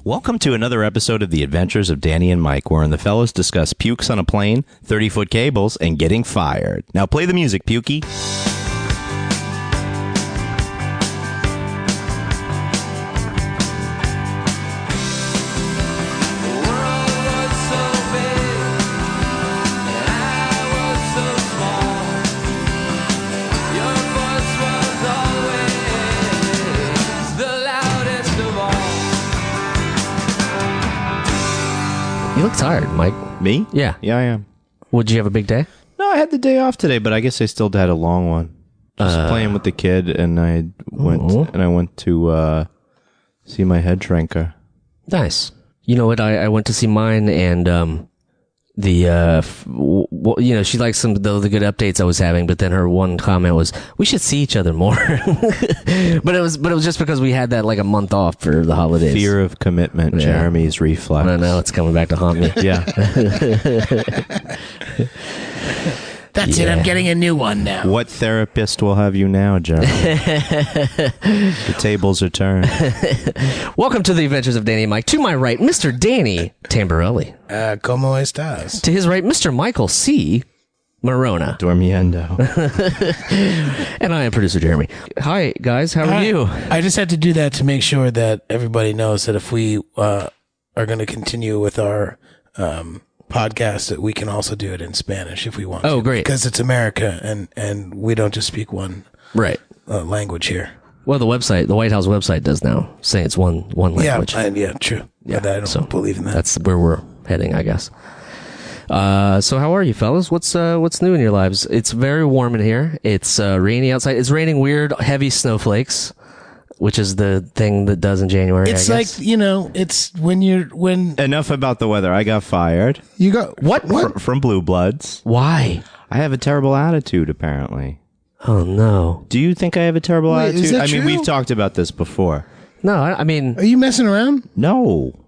Welcome to another episode of The Adventures of Danny and Mike, wherein the fellows discuss pukes on a plane, 30-foot cables, and getting fired. Now play the music, Pukey. You look tired, Mike. Me? Yeah. Yeah, I am. Would you have a big day? No, I had the day off today, but I guess I still had a long one. Just playing with the kid, and I went to see my head shrinker. Nice. You know what? I went to see mine, and she liked some of the good updates I was having, but then her one comment was, "We should see each other more." but it was just because we had that like a month off for the holidays. Fear of commitment, yeah. Jeremy's reflex. I know it's coming back to haunt me. Yeah. That's it. I'm getting a new one now. What therapist will have you now, Jeremy? The tables are turned. Welcome to the Adventures of Danny and Mike. To my right, Mr. Danny Tamborelli. ¿Cómo estás? To his right, Mr. Michael C. Morona. Dormiendo. And I am producer Jeremy. Hi, guys. How are you? I just had to do that to make sure that everybody knows that if we are going to continue with our podcast, that we can also do it in Spanish if we want to. Oh, great. Because it's America, and we don't just speak one language here. Well, the White House website does now, saying it's one language. Yeah, true. Yeah, but I don't believe in that. That's where we're heading, I guess. So how are you, fellas? What's new in your lives? It's very warm in here. It's rainy outside. It's raining weird, heavy snowflakes, which is the thing that does in January. It's I guess. like, it's when Enough about the weather. I got fired. You got what? From Blue Bloods. Why? I have a terrible attitude, apparently. Oh no. Do you think I have a terrible attitude? Is that I mean, true? we've talked about this before. No, I mean, Are you messing around? No.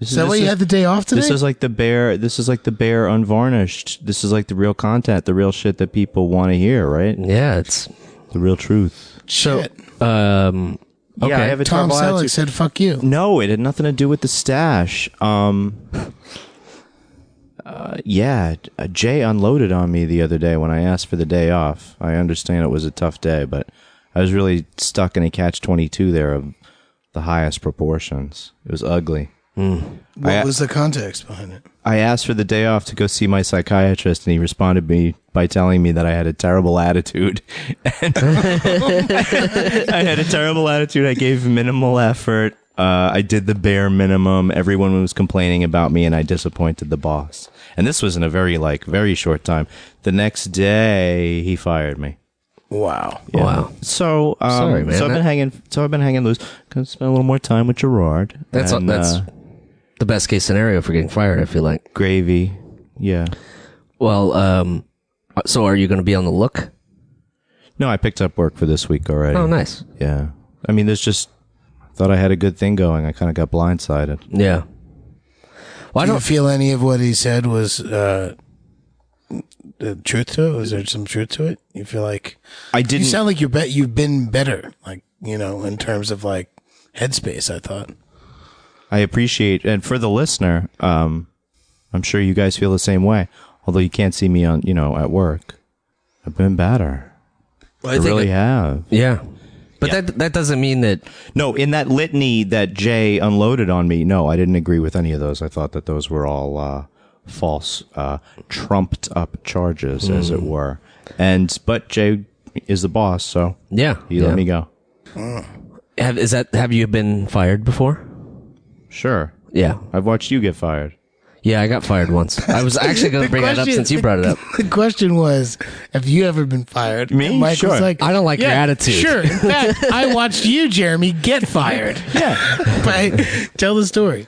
Is that why you had the day off today? This is like the bear unvarnished. This is like the real content, the real shit that people want to hear, right? yeah, it's The real truth. Shit. Okay. Yeah, I have a Tom terrible Selleck attitude. said, "Fuck you." No, it had nothing to do with the stash. Jay unloaded on me the other day when I asked for the day off. I understand it was a tough day, but I was really stuck in a catch-22 there of the highest proportions. It was ugly. What was the context behind it? I asked for the day off to go see my psychiatrist, and he responded me by telling me that I had a terrible attitude. And I had a terrible attitude. I gave minimal effort. I did the bare minimum. Everyone was complaining about me, and I disappointed the boss. And this was in a very short time. The next day, he fired me. Wow. Yeah. Wow. So, Sorry, man. So I've been hanging loose. Gonna spend a little more time with Gerard. that's and, the best case scenario for getting fired, I feel like. gravy. Yeah. Well, so are you going to be on the look? No, I picked up work for this week already. Oh, nice. Yeah. I mean, thought I had a good thing going. I kind of got blindsided. Yeah. Well, I Do you don't feel any of what he said was the truth to it? Was there some truth to it? You feel like I didn't. you sound like you've been better, like, in terms of like headspace. I thought. I appreciate, and for the listener, I'm sure you guys feel the same way. Although you can't see me on, at work. I've been better. Well, I really have. Yeah. But Yeah. that doesn't mean that. No, in that litany that Jay unloaded on me, no, I didn't agree with any of those. I thought that those were all false, trumped up charges, as it were. But Jay is the boss, so Yeah. he let me go. Have you been fired before? Sure. Yeah. I've watched you get fired. Yeah, I got fired once. I was actually going to bring that up since you brought it up. The question was, have you ever been fired? Me? And Mike Sure. was like, I don't like your attitude. Sure. In fact, I watched you, Jeremy, get fired. Yeah. But tell the story.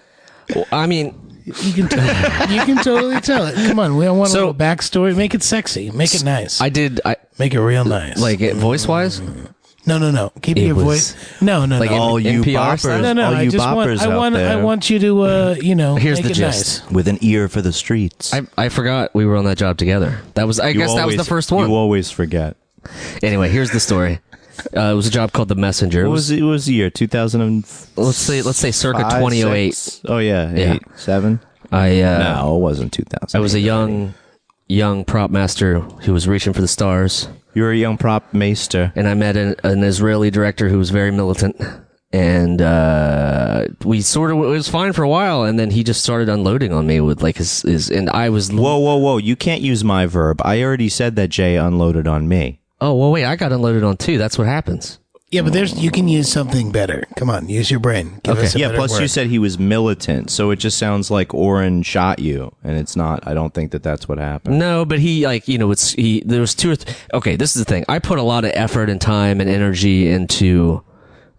Well, I mean, You can totally tell it. Come on, we don't want a little backstory. Make it sexy. Make it nice. Make it real nice. Like voice wise? No. Keep your voice. No. Like all you NPR boppers, style? No. all you boppers out there. I want you to, Here's make the it gist. nice. With an ear for the streets. I forgot we were on that job together. I guess that was the first one. You always forget. Anyway, here's the story. It was a job called The Messenger. What was it? Was the year 2000? Let's say circa 2008. Oh yeah, Yeah. 8, 7. No, it wasn't 2000. I was a young prop master who was reaching for the stars, You were a young prop maester. and I met an Israeli director who was very militant. And it was fine for a while, and then he just started unloading on me with like his and I was Whoa! You can't use my verb. I already said that Jay unloaded on me. Oh well, wait, I got unloaded on too. That's what happens. Yeah, but you can use something better. Come on, use your brain. Give us a Yeah. better Plus, word. you said he was militant, so it just sounds like Oren shot you, and it's not. I don't think that's what happened. No, but he there was two or okay, this is the thing. I put a lot of effort and time and energy into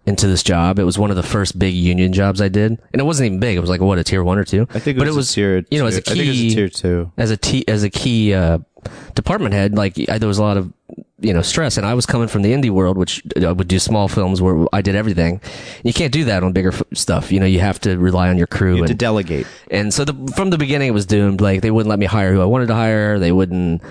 this job. It was one of the first big union jobs I did, and it wasn't even big. It was like a tier 1 or 2. I think it was a tier. As a key, I think it was a tier 2. as a key department head. Like there was a lot of stress, and I was coming from the indie world, which I would do small films where I did everything. You can't do that on bigger stuff. You have to rely on your crew. You have to delegate. And so from the beginning, it was doomed. Like they wouldn't let me hire who I wanted to hire. They wouldn't.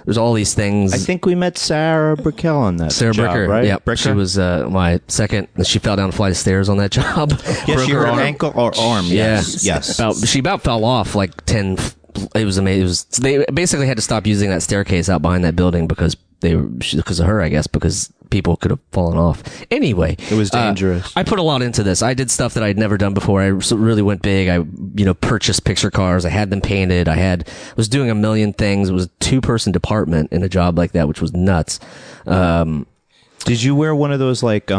There's all these things. I think we met Sarah Brickell on that Sarah job, Bricker, right? yeah. Bricker? She was my second. She fell down a flight of stairs on that job. Yeah, Broke she her hurt arm. ankle or arm. Yes. Yes. She about fell off like 10. It was amazing. They basically had to stop using that staircase out behind that building because of her, I guess, because people could have fallen off. Anyway, It was dangerous. I put a lot into this. I did stuff that I'd never done before. I really went big. I, purchased picture cars. I had them painted. Was doing a million things. It was a 2-person department in a job like that, which was nuts. Did you wear one of those like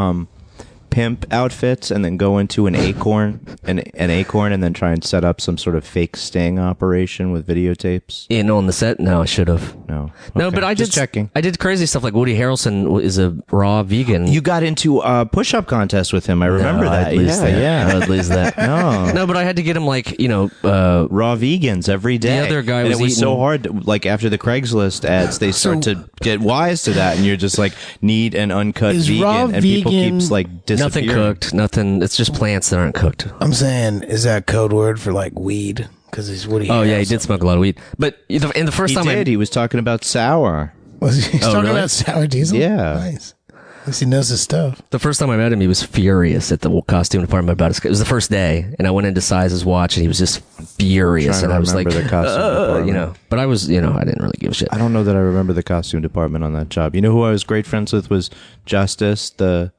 pimp outfits and then go into an acorn and then try and set up some sort of fake sting operation with videotapes? In on the set? No, I should have. No. No, Okay. but I Just did checking. I did crazy stuff like Woody Harrelson is a raw vegan. You got into a push-up contest with him. I remember No, that. I'd lose that. Yeah. I'd lose that. No. No, but I had to get him like Raw vegans every day. The other guy and was it was so eating- hard. Like after the Craigslist ads, they start to get wise to that, and you're just like need an uncut Is vegan, raw and people vegan keeps like nothing disappearing. cooked, nothing. It's just plants that aren't cooked. I'm saying, is that code word for like weed? Because he's Woody. Oh yeah, he Harrelson. did smoke a lot of weed. But in the first He time did. He was talking about sour. Was he talking really? about sour diesel? Yeah. Nice. At least he knows his stuff. The first time I met him, he was furious at the costume department about his. It was the first day, and I went in to size his watch, and he was just furious. Trying And to I was like, remember the costume department. But I was, I didn't really give a shit. I don't know that I remember the costume department on that job. You know who I was great friends with was Justice, the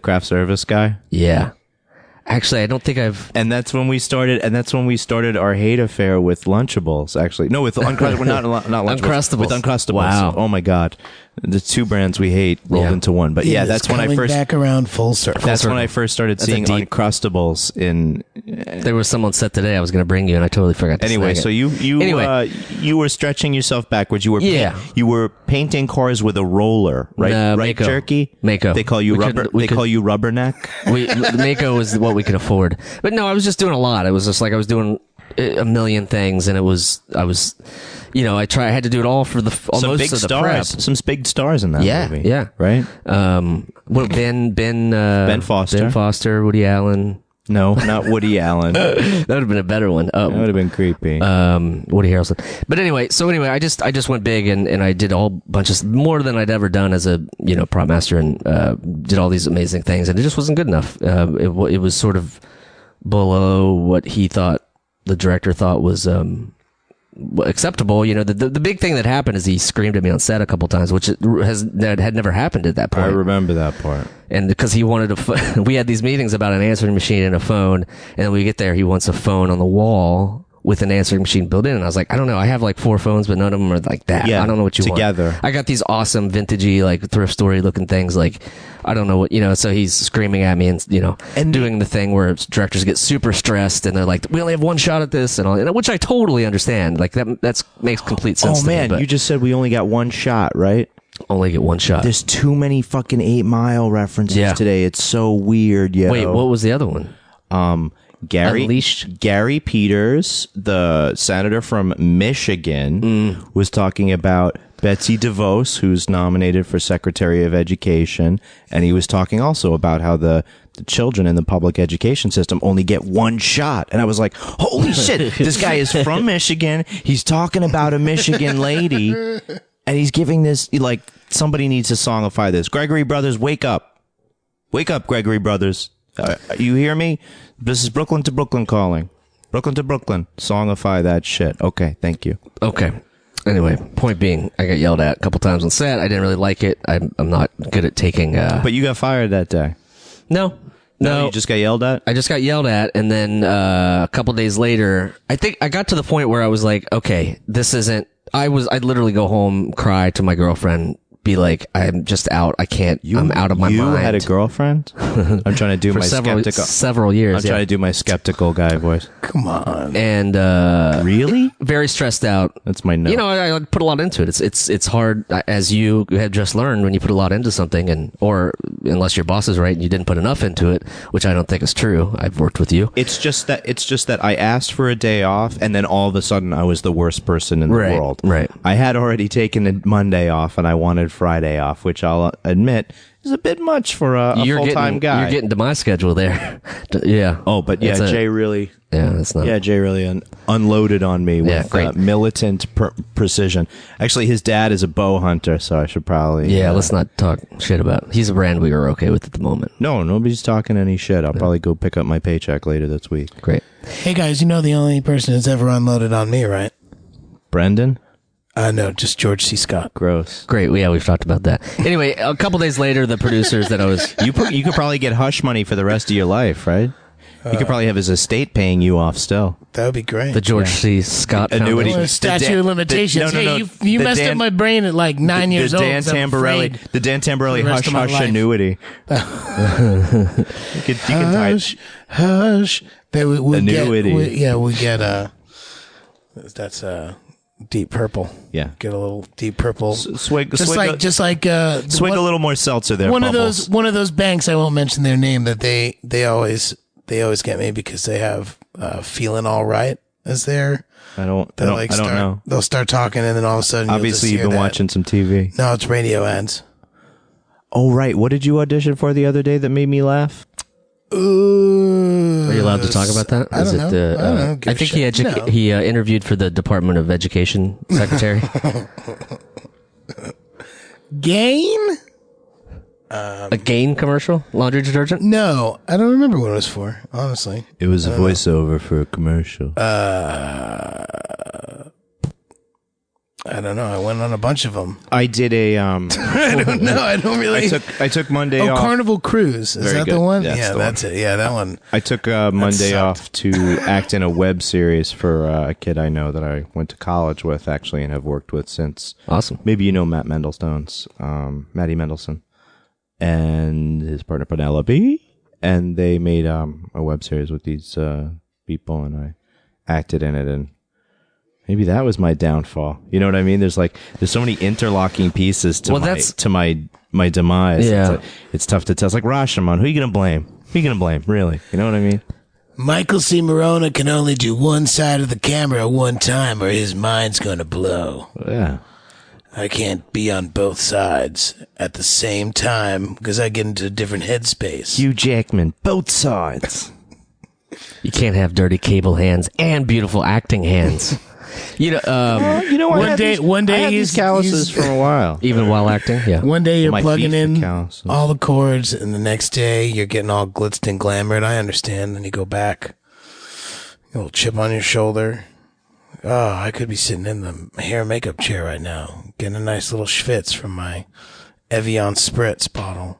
craft service guy. Yeah, actually, I don't think I've. And that's when we started. And that's when we started our hate affair with Lunchables. Actually, no, with not Lunchables, Uncrustables. with Uncrustables. Wow. Oh my God, the two brands we hate rolled Yeah. into one. But yeah, It's that's when I coming first. back around full circle. That's when I first started That's a seeing deep- Uncrustables in. There was someone set today. I was going to bring you, and I totally forgot. To Anyway, snag it. so you Anyway. you were stretching yourself backwards. You were Yeah. you were painting cars with a roller, right? Right, Mako. Jerky. Mako. They call you We rubber. could- we They could- call you Rubberneck. Mako was what we could afford. But no, I was just doing a lot. It was just like I was doing a million things, and I had to do it all for Some almost big of the stars. prep. Some big stars in that Yeah, movie. yeah. Right. Ben Foster. Ben Foster, Woody Allen. No, not Woody Allen. That That would have been a better one. would have been creepy. Woody Harrelson. But anyway, I just went big and I did all bunches more than I'd ever done as a prop master and did all these amazing things, and it just wasn't good enough. It was sort of below what the director thought was acceptable. The big thing that happened is he screamed at me on set a couple times, which that had never happened at that I point. remember that part. And because he wanted we had these meetings about an answering machine and a phone, and then we get there, he wants a phone on the wall with an answering machine built in. And I was like, I don't know. I have like 4 phones, but none of them are like that. Yeah, I don't know what you together. want. I got these awesome vintagey, like thrift story looking things. Like, I don't know what, so he's screaming at me and doing the thing where directors get super stressed and they're like, we only have one shot at this and all, which I totally understand. Like that's makes complete sense. Oh to me, man, but you just said we only got one shot, right? only get one shot. There's too many fucking 8 Mile references Yeah. today. It's so weird, yo. Wait, what was the other one? Gary Unleashed? Gary Peters, the senator from Michigan, was talking about Betsy DeVos, who's nominated for Secretary of Education, and he was talking also about how the children in the public education system only get one shot. And I was like, holy shit, this guy is from Michigan. He's talking about a Michigan lady. And he's giving this, like, somebody needs to songify this. Gregory Brothers, wake up. Wake up, Gregory Brothers. You hear me? This is Brooklyn to Brooklyn calling. Brooklyn to Brooklyn. Songify that shit. Okay, thank you. Okay. Anyway, point being, I got yelled at a couple times on set. I didn't really like it. I'm not good at taking... But you got fired that day. No. You just got yelled at? I just got yelled at, and then a couple days later, I think I got to the point where I was like, okay, this isn't... I'd literally go home, cry to my girlfriend, be like, I'm just out. I can't. I'm out of my mind. You had a girlfriend? I'm trying to do my skeptical. Several years. I'm trying to do my skeptical guy voice. Come on. And really, very stressed out. That's my note. You know, I put a lot into it. It's hard, as you have just learned, when you put a lot into something, or unless your boss is right and you didn't put enough into it, which I don't think is true. I've worked with you. It's just that I asked for a day off, and then all of a sudden I was the worst person in the world. Right. I had already taken a Monday off, and I wanted Friday off, which I'll admit is a bit much for a full-time guy. You're getting to my schedule there. Yeah. Oh, but yeah, Jay really... Yeah, that's not... Yeah, Jay really unloaded on me with militant precision. Actually, his dad is a bow hunter, so I should probably... Yeah, let's not talk shit about... He's a brand we were okay with at the moment. No, nobody's talking any shit. I'll probably go pick up my paycheck later this week. Great. Hey, guys, you know the only person that's ever unloaded on me, right? Brendan? No, just George C. Scott. Gross. Great. Yeah, we've talked about that. Anyway, a couple days later, the producers that I was... You could probably get hush money for the rest of your life, right? You could probably have his estate paying you off still. That would be great. The George C. Scott annuity. Statute of limitations. You messed up my brain at like 9 years old. The Dan Tamborelli hush annuity. you can hush, hush. Annuity. We get that's Deep Purple. Yeah. Get a little Deep Purple. Swig a little more seltzer there. One of those banks, I won't mention their name, that they always get me because they have Feeling All Right as their... I don't know. They'll start talking, and then all of a sudden obviously you've been watching some TV. No, it's radio ads. Oh, right. What did you audition for the other day that made me laugh? Are you allowed to talk about that? I don't know. I think he interviewed for the Department of Education secretary. Gain? A Gain commercial? Laundry detergent? No, I don't remember what it was for, honestly. It was a voiceover for a commercial. I don't know. I went on a bunch of them. I did a I don't know. I don't really. I took Monday off. Carnival Cruise. Is that good. the one? That's the that's one. it. Yeah, that one. I took Monday off to act in a web series for a kid I know that I went to college with, actually, and have worked with since. Awesome. Maybe you know Matt Mendelstone's, Matty Mendelson, and his partner Penelope, and they made a web series with these people, and I acted in it, and maybe that was my downfall. You know what I mean? There's so many interlocking pieces to my demise. Yeah. It's tough to tell. It's like Rashomon. Who are you going to blame? Who are you going to blame? Really? You know what I mean? Michael C. Morona can only do one side of the camera at one time or his mind's going to blow. Yeah. I can't be on both sides at the same time because I get into a different headspace. Hugh Jackman, both sides. You can't have dirty cable hands and beautiful acting hands. One day he's calluses for a while, even while acting. Yeah. One day you're My plugging feet in calluses. all the chords, and the next day you're getting all glitzed and glamored. I understand. Then you go back, a little chip on your shoulder. Oh, I could be sitting in the hair and makeup chair right now, getting a nice little schwitz from my Evian Spritz bottle.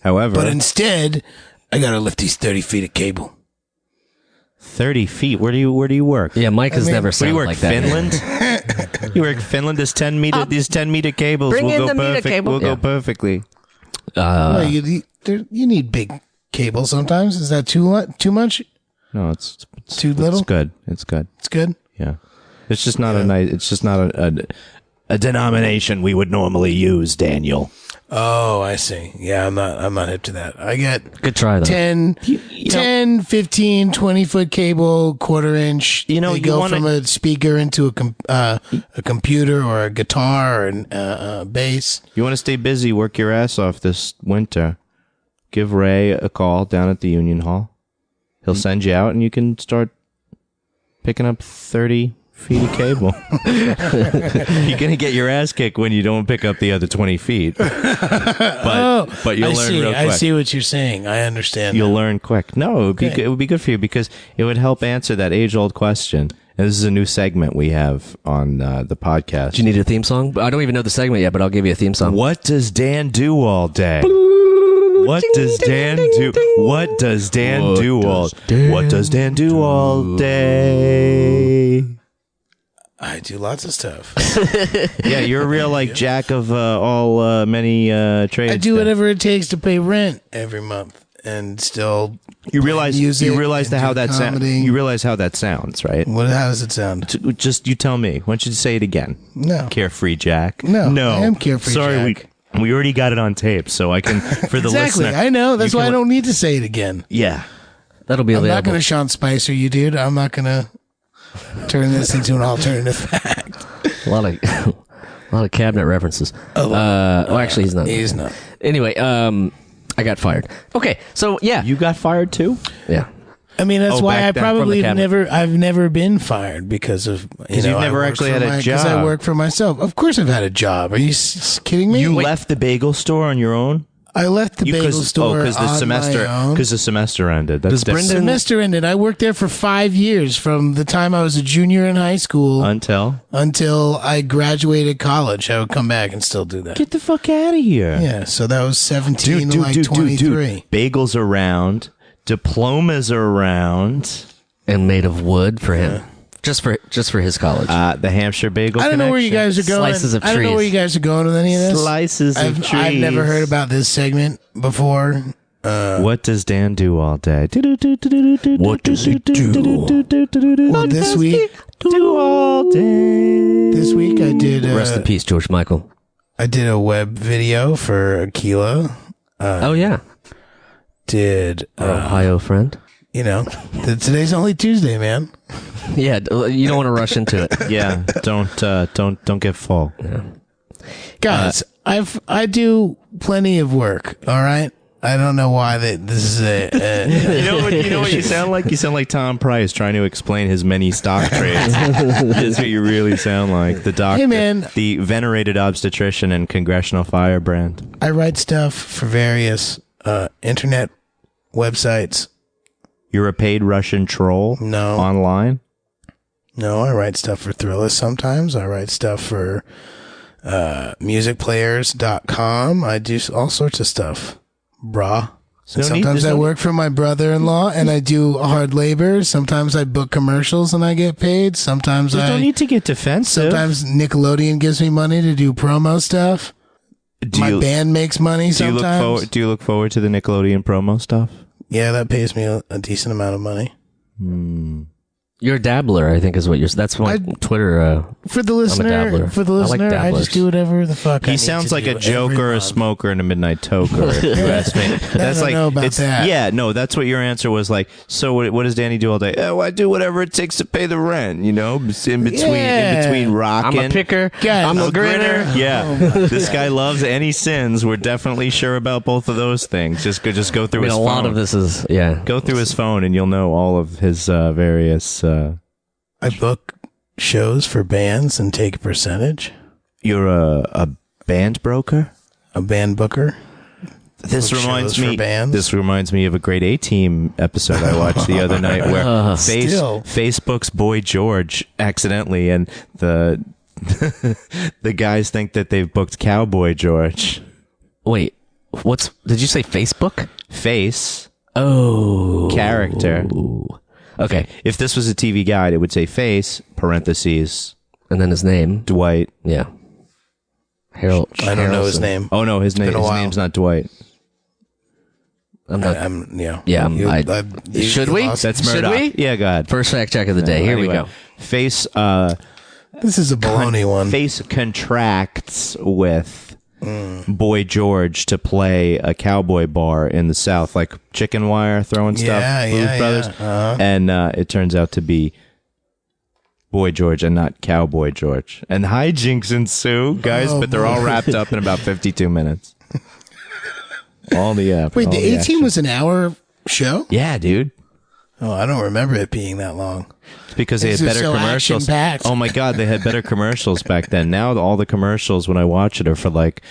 However, instead, I gotta lift these 30 feet of cable. 30 feet. Where do you work? Yeah, Mike has never Where do sounded you work? like that. Finland? You work Finland? These 10 meter cables Bring will in go the meter perfect. cable. Will go perfectly. Well, you need big cable sometimes. Is that too much? No, it's too little. It's good. It's good. It's good. Yeah. It's just not a nice. It's just not a denomination we would normally use, Daniel. Oh, I see. Yeah, I'm not hip to that. I get Good try, though. 10, 15, 20-foot cable, quarter-inch. They go from a speaker into a computer or a guitar or a bass. You want to stay busy, work your ass off this winter. Give Ray a call down at the Union Hall. He'll send you out, and you can start picking up 30 feet of cable. You're gonna get your ass kicked when you don't pick up the other 20 feet. But you'll learn real quick. I see what you're saying. I understand. You'll learn quick. No, it would be good for you because it would help answer that age-old question. And this is a new segment we have on the podcast. Do you need a theme song? I don't even know the segment yet, but I'll give you a theme song. What does Dan do all day? What does Dan do? What does Dan do all? What does Dan do all day? I do lots of stuff. Yeah, you're a real like jack of all many trades. I do whatever it takes to pay rent every month and still. You realize how that sounds. comedy. You realize how that sounds, right? How does it sound? Just you tell me. Why don't you say it again? No. Carefree Jack. No. I am Carefree Sorry, Jack. we already got it on tape, so I can for the Exactly. listener. I know. That's you why I can- don't need to say it again. Yeah. That'll be I'm not available. going to Sean Spicer you, dude. I'm not going to turn this into an alternative fact. A lot of cabinet references. Actually, he's not. He's not. Anyway, I got fired. Okay, so yeah, You got fired too? yeah. I mean, that's why back I then, probably from the cabinet. I've never been fired because of you've never actually had a Because I job. work for myself. Of course, I've had a job. Are you kidding me? You left the bagel store on your own? I left the bagel store because the on semester my own. because the semester ended. That's Does different. Brendan- Semester ended. I worked there for 5 years, from the time I was a junior in high school Until until I graduated college. I would come back and still do that. get the fuck out of here. Yeah, so that was 17 to like 23. Bagels around, diplomas around. And made of wood for him, just for his college. The Hampshire Bagel. I don't know where you guys are going. Slices of I don't know trees. where you guys are going with any of this. Slices of trees. I've never heard about this segment before. What does Dan do all day? What does he do? Well, this week Do all day. This week I did Rest in peace, George Michael. I did a web video for Aquila. Oh yeah, Did our Ohio friend. today's only Tuesday, man. Yeah, you don't want to rush into it. Yeah, don't get full. Guys, I do plenty of work, all right? I don't know why this is You know what you sound like? You sound like Tom Price trying to explain his many stock trades. That's what you really sound like. The doctor, Hey, man. the venerated obstetrician and congressional firebrand. I write stuff for various internet websites. You're a paid Russian troll? No. Online? No, I write stuff for Thrillist sometimes. I write stuff for musicplayers.com. I do all sorts of stuff. Brah. No Sometimes need- I work for my brother-in-law and I do hard labor. Sometimes I book commercials and I get paid. Sometimes There's no need to get defensive. sometimes Nickelodeon gives me money to do promo stuff. My band makes money do you sometimes. do you look forward to the Nickelodeon promo stuff? Yeah, that pays me a decent amount of money. You're a dabbler, I think, is what you're. That's my Twitter. For the dabbler. listener, I like I just dabblers. do whatever the fuck. I He need sounds to like do a joker, every a month. smoker, and a midnight toker. If you ask me. That's don't like know about that. Yeah, no, that's what your answer was. Like, so what does Danny do all day? Oh, I do whatever it takes to pay the rent. In between Yeah. rocking. I'm a picker. Guys, I'm I'm a grinner. Yeah, this guy loves any sins. We're definitely sure about both of those things. Just go through I mean, his a phone. lot of this is Go through his phone, and you'll know all of his various. I book shows for bands and take a percentage. You're a band broker. A band booker. This Book reminds shows for me. bands. This reminds me of a great A-Team episode I watched the other night where Still. Facebook's Boy George accidentally, and the the guys think that they've booked Cowboy George. Wait, did you say Facebook? Face Oh, character. Okay, If this was a TV guide, it would say face parentheses and then his name. Dwight. Yeah, Harold. I don't know his Harrelson. name. Oh no, his been a while. name's not Dwight. I'm not. Yeah, should we? lost- That's Should Murdoch. we? Yeah, God. First fact check of the day. Here we Anyway, go. Face This is a baloney one. Face contracts with Boy George to play a cowboy bar in the South, like chicken wire throwing stuff, Blues Brothers, and it turns out to be Boy George and not Cowboy George. And hijinks ensue, guys, but they're all wrapped up in about 52 minutes. All the Wait, all the A-Team action. was an hour show? Yeah, dude. Oh, I don't remember it being that long. It's because they had It's better so commercials. action-packed. Oh my god, they had better commercials back then. Now all the commercials when I watch it are for like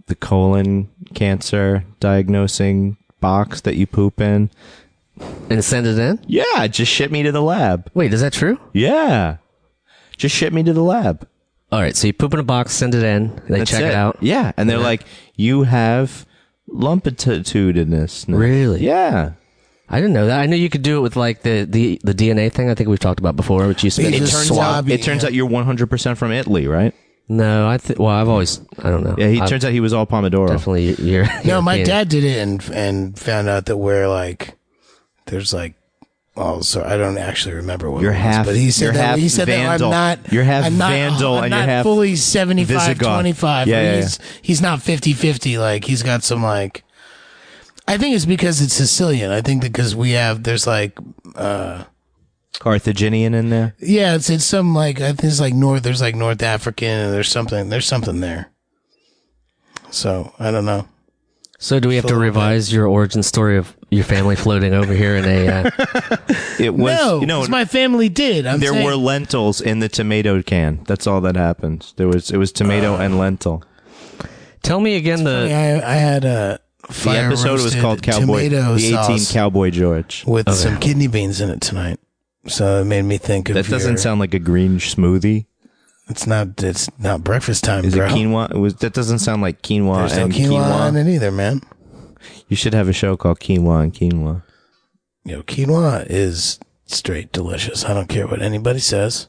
the colon cancer diagnosing box that you poop in. And send it in? Yeah, just ship me to the lab. Wait, is that true? Yeah. Just ship me to the lab. All right, so you poop in a box, send it in, they That's check it out. Yeah, and they're like, you have lumpitudousness. Really? Yeah. I didn't know that. I knew you could do it with like the DNA thing. I think we've talked about before, which you spit. It It just turns swab you, it turns yeah. out you're 100% from Italy, right? No, well, I've always, I don't know. Yeah, I've turns out he was all Pomodoro. definitely. You're No, my European. dad did it and found out that we're like, there's like, oh, so I don't actually remember what You're it was, half- but he said you're that half he said Vandal. that I'm not. You're half I'm not, Vandal I'm and not you're half fully 75, Visigoth. 25. Yeah. He's not 50-50. Like he's got some like. I think it's because it's Sicilian. I think that because there's like. Carthaginian in there. Yeah, it's some like I think it's like there's like North African and there's something there. So I don't know. So do we have to Full of revise your origin story of your family floating over here in a? It was, No, you know, 'cause my family did. there were lentils in the tomato can. That's all that happened. It was tomato and lentil. Tell me again I had a The episode was called Cowboy, tomato the 18 sauce Cowboy George. with some kidney beans in it tonight. So it made me think of That doesn't sound like a green smoothie. It's not breakfast time, Is bro. it quinoa? That doesn't sound like quinoa There's no and quinoa in quinoa. it either, man. You should have a show called Quinoa and Quinoa. Quinoa is straight delicious. I don't care what anybody says,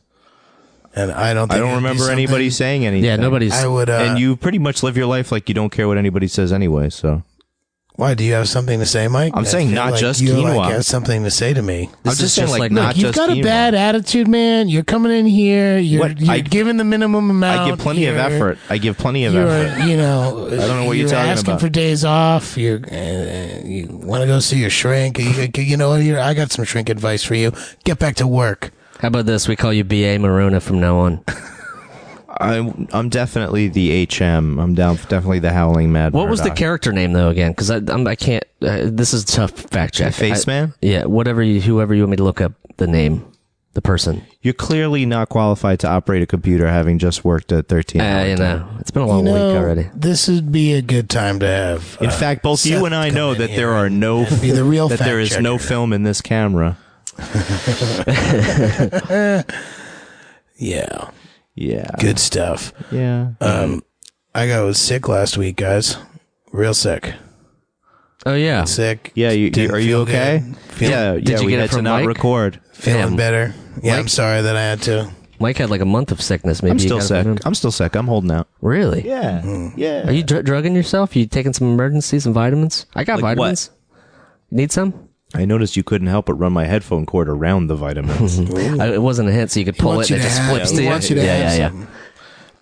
and I don't. I Think don't it'd be remember anybody something- saying anything. Yeah, nobody's. I would. And you pretty much live your life like you don't care what anybody says anyway. So Why do you have something to say, Mike? I'm saying feel not like just you quinoa. Like have something to say to me. I'm This just is saying, just like, like- not Look, you've just got a quinoa. bad attitude, man. You're coming in here. You're What? giving the minimum amount. I give plenty of You're- effort. I give plenty of You're, effort. I don't know what you're talking asking about. for days off. You want to go see your shrink. You know what? I got some shrink advice for you. Get back to work. How about this? We call you B.A. Marona from now on. I'm definitely the HM. I'm definitely the Howling Mad. What was the Murdoch. character name though again? Because I can't. This is a tough fact check. Face Man? Yeah, whoever you want me to look up the name, the person. You're clearly not qualified to operate a computer, having just worked at 13. You know, it's been a long week already. This would be a good time to have. In fact, both you Seth and I come know in that here there are no and be the real that there is no fact-checker. film in this camera. Yeah, Yeah. good stuff. Yeah. I was sick last week, guys. Real sick. Oh yeah. Sick. Yeah. Are Didn't you feel okay? good. Feel- Yeah. Did yeah. you We get it had to from not Mike? record. Feeling Damn. better. Yeah, Mike- I'm sorry that I had to. Mike had like a month of sickness. Maybe I'm you still got it sick. from him. I'm still sick. I'm holding out. Really? Yeah. Yeah. Are you drugging yourself? You taking some emergencies and vitamins? I got Like what? vitamins. You need some? I noticed you couldn't help but run my headphone cord around the vitamins. It wasn't a hint, so you could pull wants it and you it to just have- flips he to you. wants you to have yeah. some.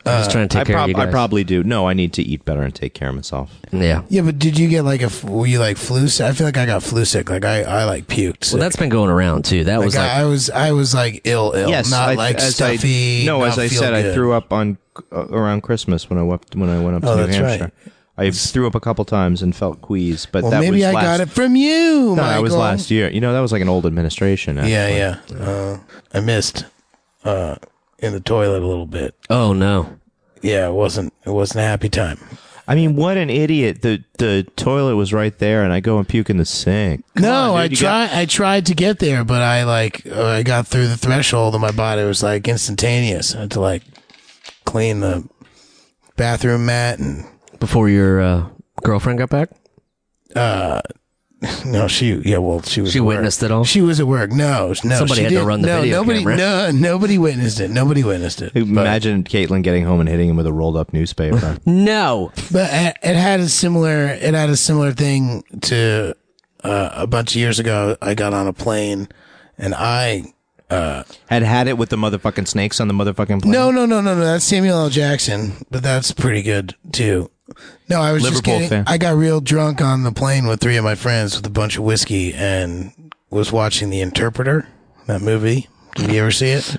I'm just trying to take care of you guys. I probably do. No, I need to eat better and take care of myself. Yeah. Yeah, but did you get like were you like flu sick? I feel like I got flu sick. Like I like puked. Sick. Well, that's been going around too. That was like I was like ill, Yes, not like stuffy. as not I feel said, I good. threw up on around Christmas when I went up to Oh, New that's Hampshire. right. I threw up a couple times and felt queasy, but Well, that maybe was I last, got it from you, No, that Michael. was last year. You know, that was like an old administration. Actually. Yeah. I missed in the toilet a little bit. oh no. Yeah, it wasn't a happy time. I mean, what an idiot! The toilet was right there, and I go and puke in the sink. Come No, on, dude, you got- I tried to get there, but I got through the threshold, and my body was like instantaneous. I had to like clean the bathroom mat and Before your girlfriend got back? no, she was. She at work. witnessed it all? She was at work. No, Somebody she had to didn't. run the no, video nobody, camera. No, nobody witnessed it. Nobody witnessed it. But, Imagine Caitlin getting home and hitting him with a rolled up newspaper. No. but it had a similar thing to a bunch of years ago. I got on a plane, and I. had it with the motherfucking snakes on the motherfucking plane. No. That's Samuel L. Jackson, but that's pretty good too. No, I was just Liverpool kidding. fan. I got real drunk on the plane with 3 of my friends with a bunch of whiskey and was watching The Interpreter, that movie. Did you ever see it?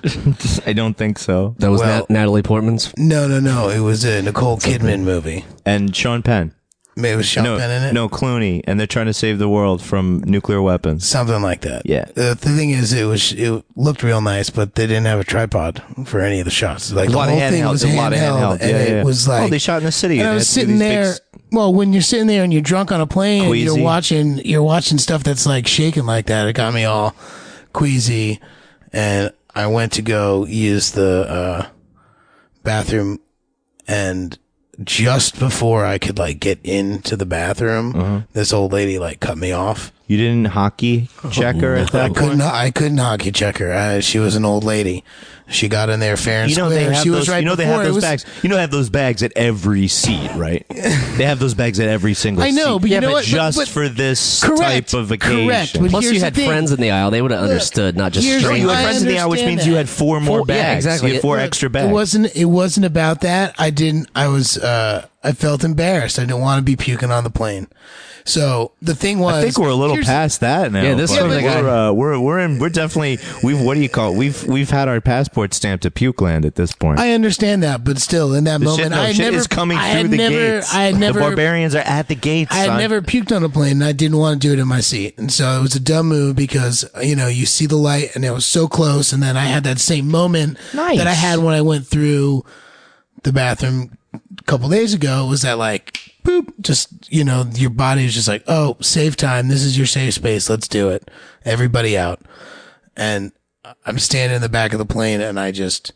I don't think so. That was Well- Natalie Portman's. No. It was a Nicole Kidman movie. And Sean Penn. Maybe it was Sean Penn in it. No, Clooney, and they're trying to save the world from nuclear weapons. Something like that. Yeah. The thing is, it looked real nice, but they didn't have a tripod for any of the shots. Like the whole thing was handheld, and it was like, oh, they shot in the city. And I was sitting there. Well, when you're sitting there and you're drunk on a plane, and you're watching stuff that's like shaking like that. It got me all queasy, and I went to go use the bathroom, and just before I could like get into the bathroom, this old lady like cut me off. You didn't hockey check her at that point? I couldn't hockey check her. She was an old lady. She got in there fair and square. She was right before. They have those bags. You know, they have those bags at every seat, right? They have those bags at every single seat. I know, but you know what? Just for this type of occasion. Correct. Plus, you had friends in the aisle. They would have understood, not just strangers. You had friends in the aisle, which means you had four more bags. Yeah, exactly. You had four extra bags. It wasn't about that. I felt embarrassed. I didn't want to be puking on the plane. So the thing was, I think we're a little past that now. Yeah, this from the guy. We're definitely what do you call it? We've had our passport stamped at Puke Land at this point. I understand that, but still, in that moment, shit is coming through the gates. The barbarians are at the gates. I had never puked on a plane, and I didn't want to do it in my seat, and so it was a dumb move because you see the light, and it was so close, and then I had that same moment that I had when I went through the bathroom a couple days ago. Was that like boop? Just your body is just like, oh, save time. This is your safe space. Let's do it. Everybody out. And I'm standing in the back of the plane, and I just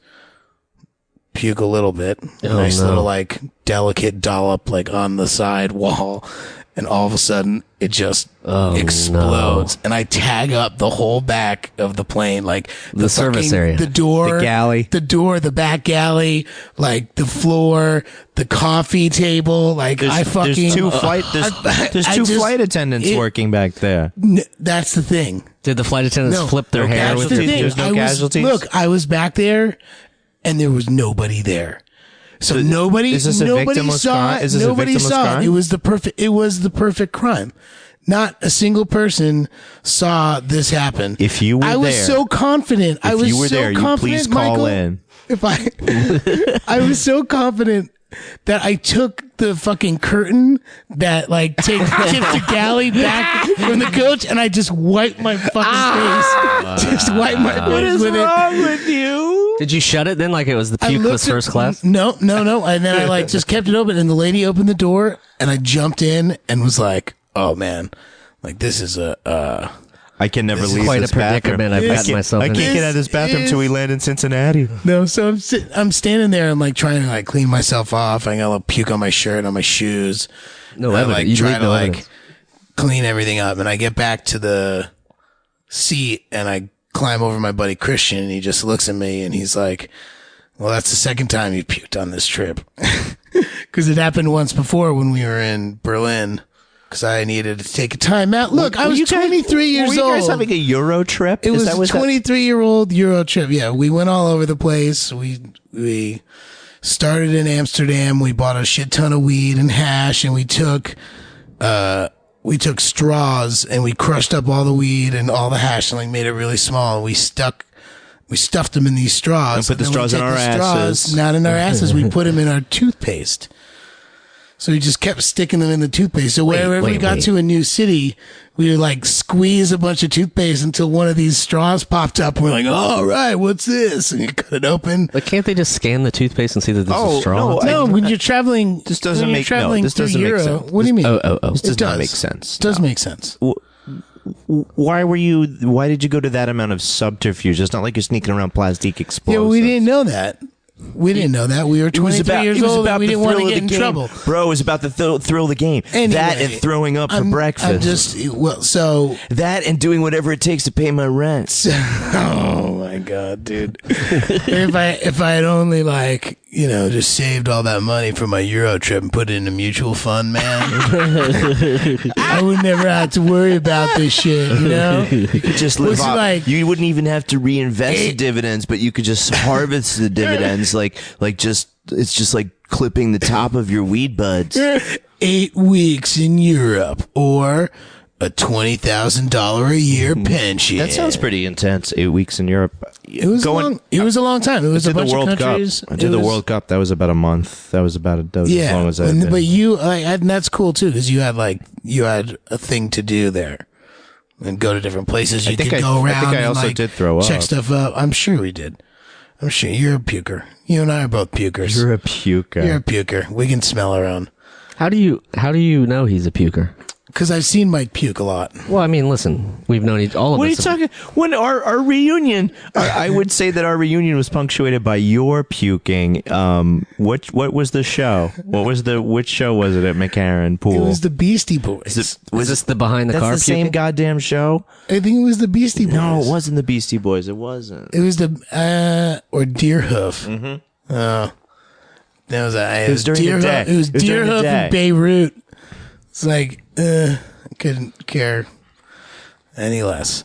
puke a little bit. Little like delicate dollop like on the side wall, and all of a sudden it just explodes, and I tag up the whole back of the plane, like the service area, the door, the galley, the back galley, like the floor, the coffee table. Like there's two flight attendants working back there. That's the thing. Did the flight attendants flip their hair with you? There's no casualties. Look, I was back there, and there was nobody there. So nobody saw it. Nobody saw it. It was the perfect crime. Not a single person saw this happen. If you were there, I was so confident. If you were there, you please call in. I was so confident that I took the fucking curtain that like tipped the galley back from the coach, and I just wiped my fucking face. Just wiped my face with it. What is wrong with you? Did you shut it then like it was the puke was first class? No. And then I like just kept it open, and the lady opened the door, and I jumped in and was like, oh man, like this is I can never leave quite this a predicament bathroom. I've gotten myself in. I can't get out of this bathroom till we land in Cincinnati. No, so I'm standing there. I'm like trying to like clean myself off. I got a little puke on my shirt, on my shoes. No evidence. I try to like clean everything up, and I get back to the seat, and I climb over my buddy Christian, and he just looks at me, and he's like, "Well, that's the second time you puked on this trip," because it happened once before when we were in Berlin. Because I needed to take a time out. Look, I was 23 years old. Were you guys having a Euro trip? It was a 23-year-old Euro trip. Yeah, we went all over the place. We started in Amsterdam. We bought a shit ton of weed and hash, and we took straws, and we crushed up all the weed and all the hash and like made it really small. And we stuffed them in these straws. And put the straws in our asses. Not in our asses. We put them in our toothpaste. So we just kept sticking them in the toothpaste. So wherever we got to a new city, we would like squeeze a bunch of toothpaste until one of these straws popped up. We're like, all right, what's this? And you cut it open. But can't they just scan the toothpaste and see that there's a straw? No, when you're traveling, this doesn't make sense. What do you mean? This does not make sense. It does make sense. Why did you go to that amount of subterfuge? It's not like you're sneaking around plastic explosives. Yeah, we didn't know that. We didn't know that. We were 23 years old and we didn't want to get in trouble. Bro, it was about the thrill of the game. Anyway, that and throwing up for breakfast. That and doing whatever it takes to pay my rent. Oh my God, dude. if I had only just saved all that money for my Euro trip and put it in a mutual fund, man, I would never have to worry about this shit, You could just live off. You wouldn't even have to reinvest the dividends, but you could just harvest the dividends it's just like clipping the top of your weed buds. 8 weeks in Europe or a $20,000 a year pension. That sounds pretty intense. 8 weeks in Europe. It was a long time. It was a bunch of countries. I did the World Cup. That was about a month. That was as long as I did. But and that's cool too, because you had a thing to do there. And go to different places. You could go around. I think I also did throw up. Check stuff up. I'm sure we did. I'm sure you're a puker. You and I are both pukers. You're a puker. You're a puker. We can smell around. How do you know he's a puker? Because I've seen Mike puke a lot. Well, I mean, listen, we've known all of us. What are you talking? When our reunion, I would say that our reunion was punctuated by your puking. What was the show? Which show was it at McCarran Pool? It was the Beastie Boys. Was this the behind the car? That's the same goddamn show. I think it was the Beastie Boys. No, it wasn't the Beastie Boys. It wasn't. It was or Deerhoof. Mm-hmm. It was during the day. It was Deerhoof and Beirut. It's like, I couldn't care any less.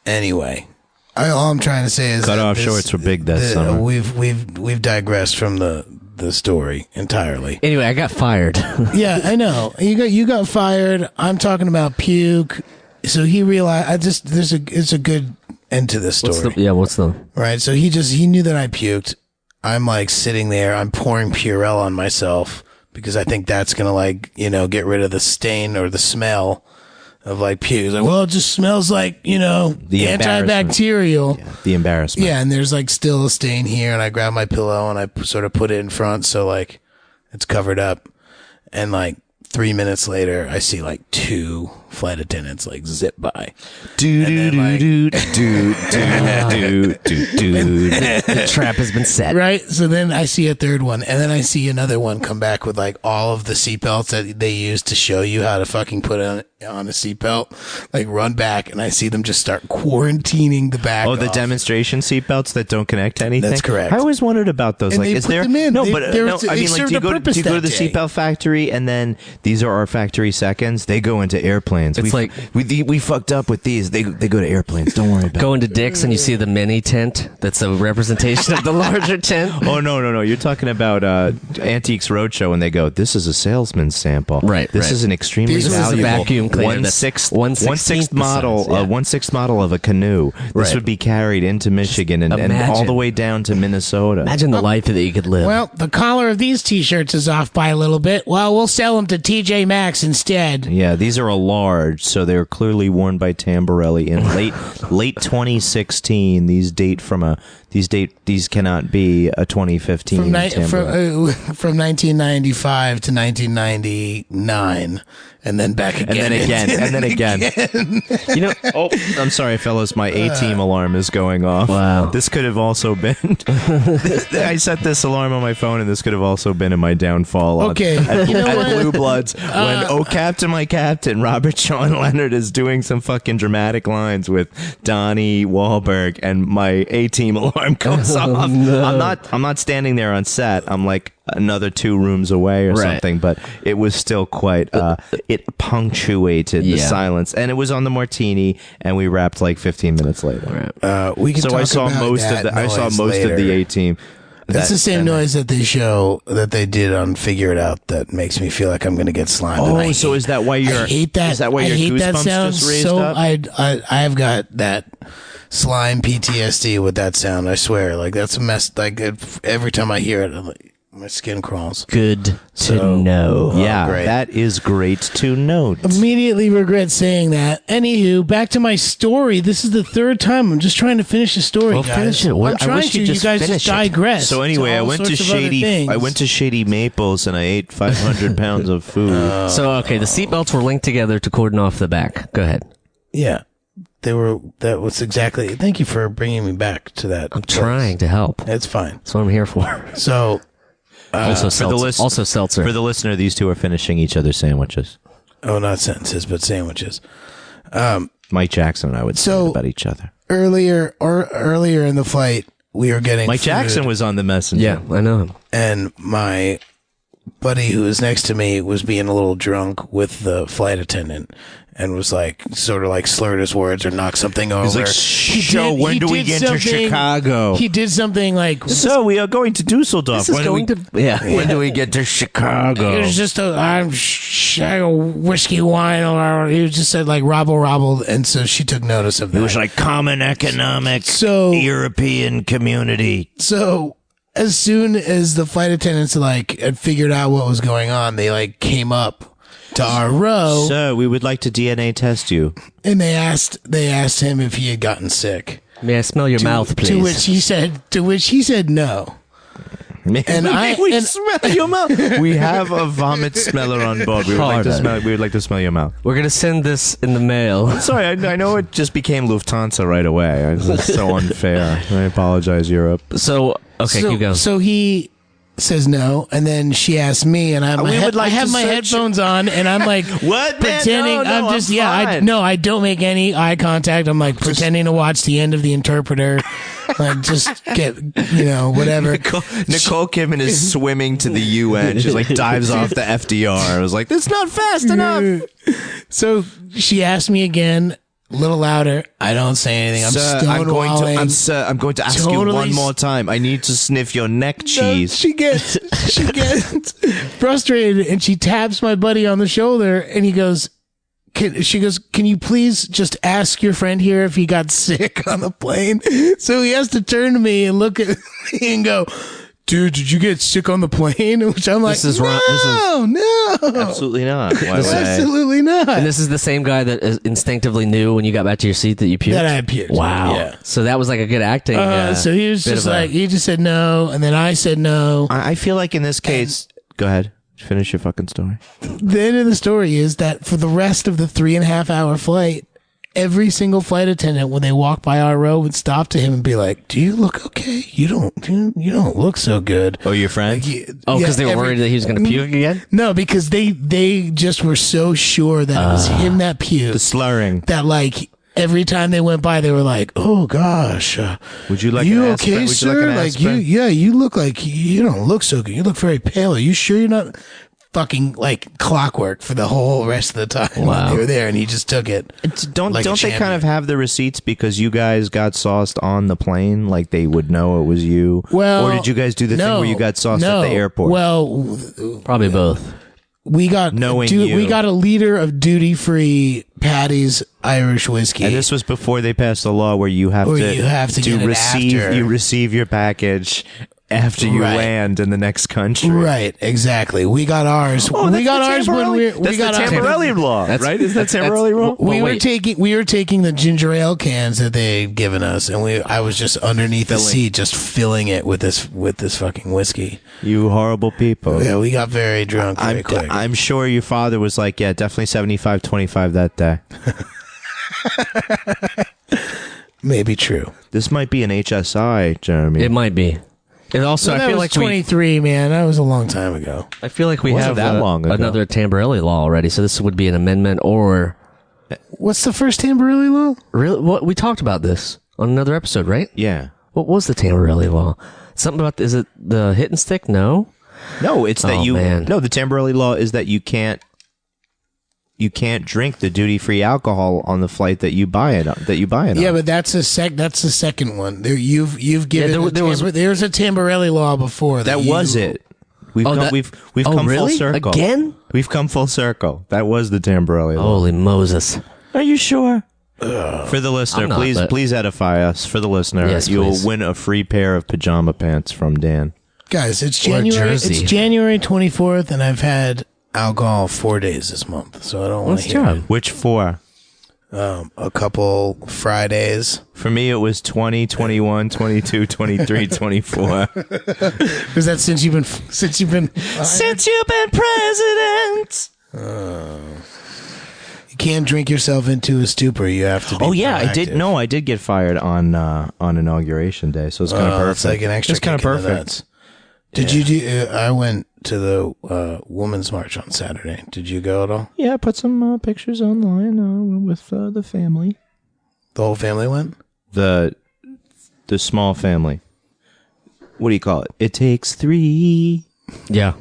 Anyway, all I'm trying to say is cut off shorts were big that summer. We've digressed from the story entirely. Anyway, I got fired. Yeah, I know. You got fired. I'm talking about puke. So he realized it's a good end to this story. What's the right? So he knew that I puked. I'm like sitting there. I'm pouring Purell on myself, because I think that's going to get rid of the stain or the smell of like puke. It's like, well, it just smells like, the antibacterial. Yeah, the embarrassment. Yeah. And there's like still a stain here, and I grab my pillow and I sort of put it in front. So like it's covered up. And like 3 minutes later, I see like 2 flight attendants like zip by. The trap has been set. Right. So then I see a third one, and then I see another one come back with like all of the seatbelts that they use to show you how to fucking put on a seatbelt, like run back, and I see them just start quarantining the back. Oh, the demonstration seatbelts that don't connect to anything? That's correct. I always wondered about those. And like, they is put there them in. no? They- But they were- no, I they mean, like, served do you a go to purpose the that day. seatbelt factory, and then these are our factory seconds? They go into airplanes. It's like we fucked up with these. They go to airplanes. Don't worry about it. go into Dick's and you see the mini tent that's a representation of the larger tent. Oh no! You're talking about Antiques Roadshow, and they go, "This is a salesman's sample. Right, This right. is an extremely This is a valuable vacuum cleaner that's 1/6 model, the size, yeah. 1/6 model of a canoe. This Right. would be carried into Michigan and all imagine. the way down to Minnesota. Imagine the life that you could live. Well, the collar of these T-shirts is off by a little bit. Well, we'll sell them to TJ Maxx instead. Yeah, these are a large, so they're clearly worn by Tamborelli in late 2016. These cannot be a 2015 Tamborelli. From 1995 to 1999, and then back again. And then again. You know, I'm sorry, fellas. My A-team alarm is going off. Wow. This could have also been... I set this alarm on my phone, and this could have also been in my downfall Okay. at You know what? Blue Bloods. When, oh, Captain, my Captain, Robert Sean Leonard is doing some fucking dramatic lines with Donnie Wahlberg, and my A-team alarm goes off. No. I'm not standing there on set. I'm like another 2 rooms away or Right. something, but it was still quite it punctuated the Yeah. silence, and it was on the martini, and we wrapped like 15 minutes later. We can So talk I saw about most of that the noise A team. That's the same noise that they did on Figure It Out that makes me feel like I'm going to get slimed. Oh, And so is that why you're? I hate that. Is that why I your hate that goosebumps sound just raised so. up? I've got that slime PTSD with that sound. I swear, like that's a mess. Like every time I hear it, I'm like, my skin crawls. Good to know. Yeah, great. that is great to note. Immediately regret saying that. Anywho, back to my story. This is the 3rd time. I'm just trying to finish the story, Well, guys. finish it. I'm I trying wish to. you You just guys finish just it. digress. So anyway, to I all went to sorts of other Shady. things. I went to Shady Maples, and I ate 500 pounds of food. So, okay, the seatbelts were linked together to cordon off the back. Go ahead. Yeah, they were. That was exactly. Thank you for bringing me back to that. I'm trying to help. It's fine. That's what I'm here for. So. Also, for the seltzer. For the listener, these two are finishing each other's sandwiches. Oh, not sentences, but sandwiches. Mike Jackson and I would say So- about each other. Earlier in the flight, we were getting Mike food, Jackson was on the messenger. Yeah, I know him. and my buddy who was next to me was being a little drunk with the flight attendant and was like, sort of like slurred his words or knocked something over. He's like, "So when do we get to Chicago?" He did something like, "So we are going to Dusseldorf. This is going to When do we get to Chicago?" It was just a whiskey wine, or he just said like robble, and so she took notice of that. It was like common economic So- European community. So as soon as the flight attendants like had figured out what was going on, they like came up to our row Sir, we would like to DNA test you. and they asked him if he had gotten sick. May I smell your mouth, please? To which he said no. And we smell your mouth. We have a vomit smeller on board. We would like to smell your mouth. We're gonna send this in the mail. Sorry, I know it just became Lufthansa right away. It's so unfair. I apologize, Europe. So okay, so, you go. So he says no, and then she asked me, and I have my headphones on, and I'm like, What? pretending. Man, no, I'm just fine. I don't make any eye contact. I'm like pretending to watch the end of The Interpreter, like just get whatever. Nicole Kidman is swimming to the UN. She's like dives off the FDR. I was like, "That's not fast enough." So she asked me again, a little louder. I don't say anything. I'm stonewalling. I'm going to ask you Totally one more time. I need to sniff your neck cheese. She gets frustrated, and she taps my buddy on the shoulder, and he goes, she goes, "Can you please just ask your friend here if he got sick on the plane?" So he has to turn to me and look at me and go, "Dude, did you get sick on the plane?" Which I'm like, This is wrong. No, Absolutely not. Why would I? absolutely not. And this is the same guy that instinctively knew when you got back to your seat that you puked? That I puked. Wow. Yeah. So that was like a good acting. So he was bit just of a- like, he just said no, and then I said no. I feel like in this case, go ahead. Finish your fucking story. The end of the story is that for the rest of the 3.5 hour flight, every single flight attendant, when they walk by our row, would stop to him and be like, "Do you look okay? You don't look so good." Oh, your friend? because they were worried that he was going to puke again? No, because they just were so sure that it was him that puked. The slurring. That like every time they went by, they were like, "Oh gosh, Would you like you an okay, aspirin? Would you sir? like an Like aspirin? you look like you don't look so good. You look very pale. Are you sure you're not?" Fucking like clockwork for the whole rest of the time when they were there, and he just took it. Don't like a they champion. kind of have the receipts because you guys got sauced on the plane? Like they would know it was you? Well, or did you guys do the thing where you got sauced at the airport? Well, Probably both. we got Knowing you. we got a liter of duty free Patty's Irish whiskey. and this was before they passed the law where you have Or to you have to get it receive after. you receive your package after you Right. land in the next country. right, exactly. We got ours. Oh, we got ours when we got the ours. Tamborelli law, right? Is that Tamborelli law? We were wait. taking the ginger ale cans that they had given us, and I was just underneath the seat, just filling it with this fucking whiskey. You horrible people. Yeah, we got very drunk very quick. I'm sure your father was like, yeah, definitely 75-25 that day. Maybe true. This might be an HSI, Jeremy. It might be. And also, Well, I that feel was like 23, man. That was a long time ago. I feel like we Wasn't have that long ago. another Tamborelli law already. So this would be an amendment or What's the first Tamborelli law? really what we talked about this on another episode, right? Yeah. What was the Tamborelli law? Something about is it the hit and stick? No. No, it's that Oh, man. No, the Tamborelli law is that you can't drink the duty-free alcohol on the flight that you buy it on. Yeah, but that's the second one. There, you've given. There's a Tamborelli law before that was it. We've come really? full circle Again? We've come full circle. That was the Tamborelli law. Holy Moses! Are you sure? For the listener, I'm not, but- please edify us. For the listener, Yes, you'll please. win a free pair of pajama pants from Dan. Guys, it's Or a January. jersey. It's January 24th, and I've had alcohol 4 days this month, so I don't want Let's to hear try. Which four? a couple Fridays. For me, it was 20, 21, 22, 23, 24. Is that since you've been Since you've been president. you can't drink yourself into a stupor. You have to be Oh yeah, I did. proactive. No, I did get fired on inauguration day, so it's kind of perfect. It's like an extra. It's kind of kick in the perfect. nuts. Did you do? I went to the Women's March on Saturday. Did you go at all? Yeah, I put some pictures online with the family. The whole family went. The small family. What do you call it? It takes three. Yeah.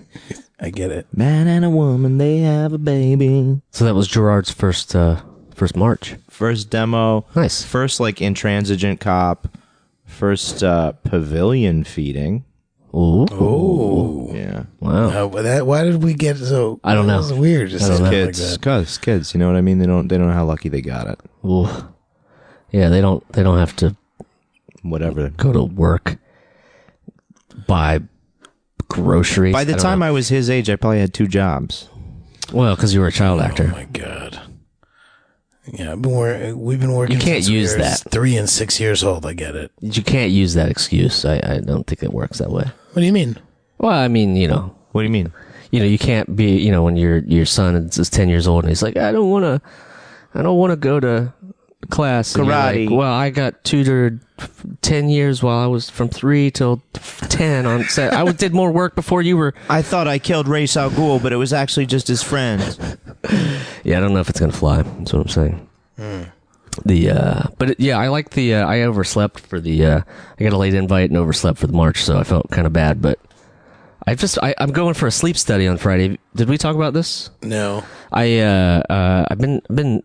I get it. Man and a woman, they have a baby. So that was Gerard's first march. First demo. Nice. First, like, intransigent cop. First pavilion feeding. Ooh. Oh. Yeah. Wow. Why did we get so... I don't know. That was weird. Just I don't know. saying Kids. like that. Kids, you know what I mean? They don't know how lucky they got it. Ooh. Yeah, they don't have to Whatever. go to work, buy groceries. By the time I was his age, I probably had 2 jobs. well, because you were a child Oh actor. my God. Yeah, we've been working. You can't since we use were that. 3 and 6 years old. I get it. You can't use that excuse. I don't think it works that way. What do you mean? Well, I mean, What do you mean? you can't be, when your son is 10 years old and he's like, I don't want to go to class. And you're Karate. like, well, I got tutored 10 years while I was from 3 till 10 on set. I did more work before you were. I thought I killed Ra's al Ghul, but it was actually just his friend. Yeah, I don't know if it's going to fly. That's what I'm saying. I like I overslept for I got a late invite and overslept for the march, so I felt kind of bad, but I'm going for a sleep study on Friday. Did we talk about this? No. I've been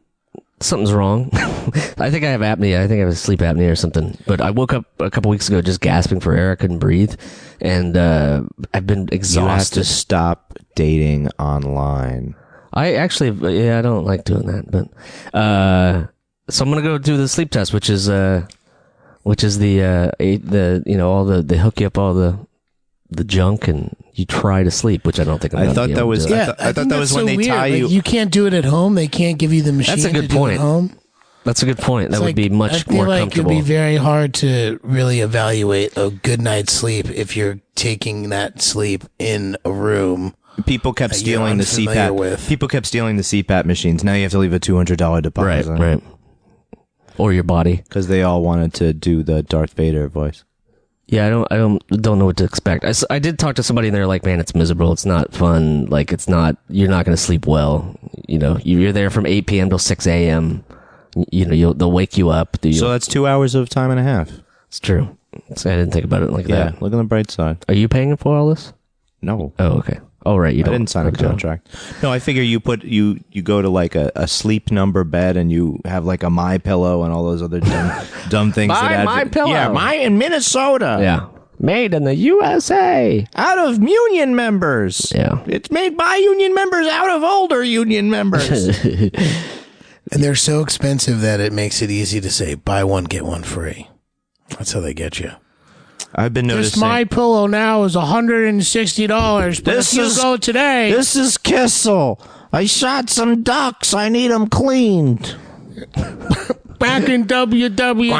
something's wrong. I think I have apnea. I think I have sleep apnea or something. But I woke up a couple weeks ago just gasping for air. I couldn't breathe, and I've been You have exhausted. to stop dating online. I actually, I don't like doing that, but so I'm gonna go do the sleep test, which is the they hook you up all the junk and you try to sleep, which I don't think I'm I gonna thought be that able was- to do. Yeah, I thought that was that's when they weird. tie you- Like, you can't do it at home. They can't give you the machine. That's a good to do point. it at home. That's a good point. That It's would like- be I much feel more like comfortable. it'd be very hard to really evaluate a good night's sleep if you're taking that sleep in a room. People kept That you're stealing the unfamiliar CPAP. with. People kept stealing the CPAP machines. Now you have to leave a $200 deposit. right. Or your body. Because they all wanted to do the Darth Vader voice. Yeah, I don't know what to expect. I did talk to somebody and they're like, man, it's miserable. It's not fun. Like, you're not going to sleep well. You're there from 8 p.m. till 6 a.m. They'll wake you up. So that's 2 hours of time and a half. It's true. So I didn't think about it like Yeah, that. look on the bright side. Are you paying for all this? No. Oh, okay. Oh, right. You I didn't sign a okay. contract. No, I figure you go to like a sleep number bed and you have like a My Pillow and all those other dumb things. My Pillow. Yeah, my in Minnesota. Yeah. Made in the USA. Out of union members. Yeah. It's made by union members out of older union members. And they're so expensive that it makes it easy to say, buy one, get one free. That's how they get you. I've been noticing. Just my pillow now is $160. But This if you is- go today, This is Kissel. I shot some ducks. I need them cleaned. back in WW2,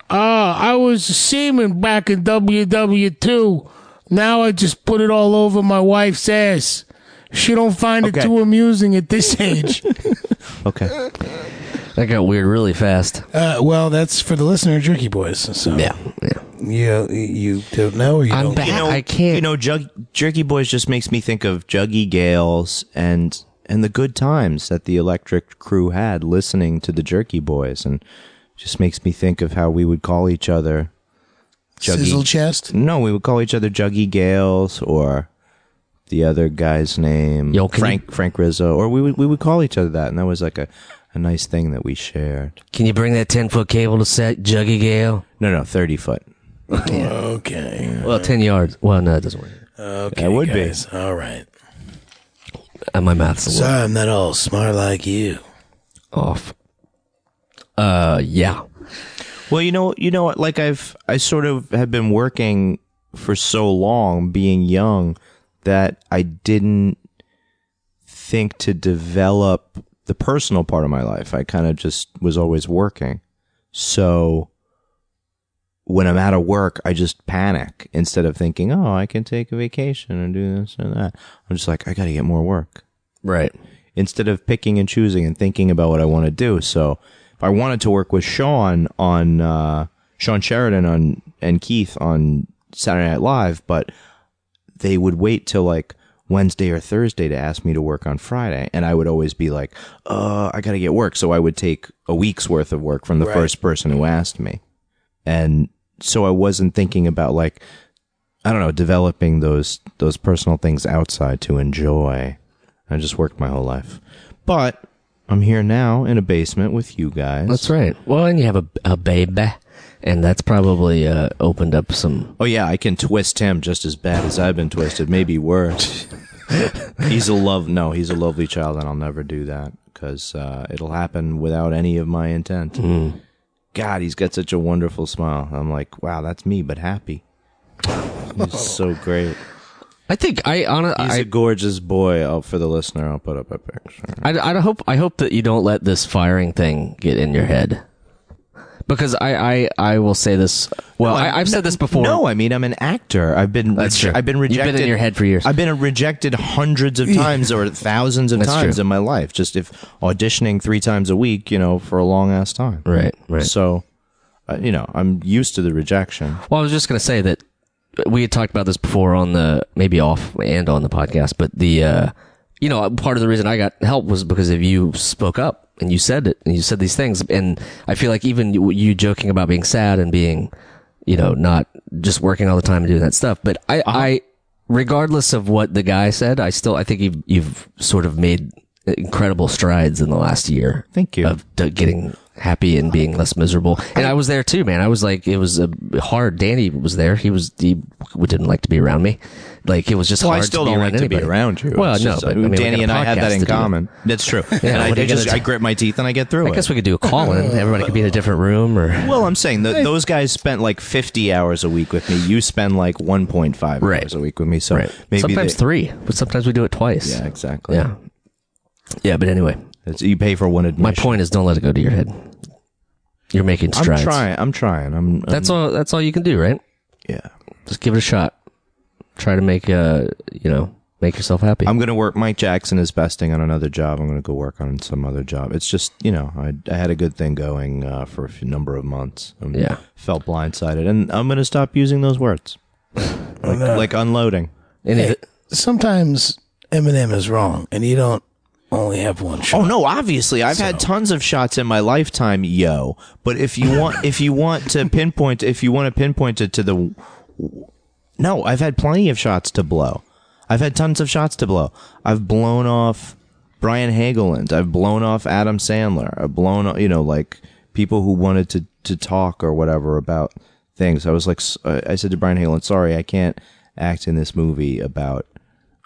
I was a seaman back in WW2. Now I just put it all over my wife's ass. She don't find it Okay. too amusing at this age. Okay. That got weird really fast. Well, that's for the listener, Jerky Boys. So Yeah. you don't know, or you I'm don't. back. You know, I can't. Jerky Boys just makes me think of Juggy Gales and the good times that the Electric crew had listening to the Jerky Boys, and just makes me think of how we would call each other Sizzle chest. No, we would call each other Juggy Gales or the other guy's name, Yo, can Frank Rizzo, or we would call each other that, and that was like a nice thing that we shared. Can you bring that 10-foot cable to set, Juggy Gale? No, 30 foot. Okay. Well, 10 yards. Well, no, it doesn't work. Okay. It would guys. All right. My math's a So little I'm not all smart like you. off. Yeah. Well, you know what? Like I sort of have been working for so long, being young, that I didn't think to develop the personal part of my life. I kind of just was always working. So when I'm out of work, I just panic instead of thinking, oh, I can take a vacation and do this and that. I'm just like, I got to get more work. Right. Instead of picking and choosing and thinking about what I want to do. So if I wanted to work with Sean Sheridan and Keith on Saturday Night Live, but they would wait till like Wednesday or Thursday to ask me to work on Friday. And I would always be like, I got to get work. So I would take a week's worth of work from the first person who asked me. And so I wasn't thinking about like, I don't know, developing those personal things outside to enjoy. I just worked my whole life. But I'm here now in a basement with you guys. That's right. Well, and you have a baby, and that's probably opened up some... Oh, yeah, I can twist him just as bad as I've been twisted, maybe worse. He's a lovely child, and I'll never do that, because it'll happen without any of my intent. God, he's got such a wonderful smile. I'm like, wow, that's me, but happy. He's so great. I think He's a gorgeous boy. For the listener, I'll put up a picture. I hope that you don't let this firing thing get in your head, because I will say this. Well, I've said this before. No, I mean I'm an actor. I've been rejected. You've been in your head for years. I've been rejected hundreds of times or thousands of times in my life. Just if auditioning 3 times a week, for a long ass time. Right. So, I'm used to the rejection. Well, I was just gonna say that we had talked about this before on the, maybe off and on the podcast, but the, part of the reason I got help was because of you spoke up and you said it and you said these things. And I feel like even you joking about being sad and being, not just working all the time and doing that stuff. But I regardless of what the guy said, I think you've sort of made incredible strides in the last year. Thank you. Of getting happy and being less miserable. And I was there too, man. I was like, it was hard. Danny was there. He didn't like to be around me. Like, it was just hard I still to be don't around like anybody. to be around you. Well, it's no, just, but I mean, Danny and I have that in common. That's true. Yeah, and I grit my teeth and I get through it. I guess we could do a call-in. Everybody could be in a different room, or... Well, I'm saying that those guys spent like 50 hours a week with me. You spend like 1.5 hours a week with me. So maybe sometimes 3, but sometimes we do it twice. Yeah, exactly. Yeah, but anyway. You pay for one admission. My point is, don't let it go to your head. You're making strides. I'm trying. That's all you can do, right? Yeah. Just give it a shot. Try to make make yourself happy. I'm going to work. Mike Jackson is besting on another job. I'm going to go work on some other job. It's just, I had a good thing going for a number of months. Felt blindsided. And I'm going to stop using those words. Like unloading. Sometimes Eminem is wrong, and you don't only have one shot. Oh no, obviously I've had tons of shots in my lifetime, yo. But if you want to pinpoint it to the... No, I've had plenty of shots to blow. I've had tons of shots to blow. I've blown off Brian Hageland. I've blown off Adam Sandler. I've blown off, like people who wanted to talk or whatever about things. I was like, I said to Brian Hageland, sorry, I can't act in this movie about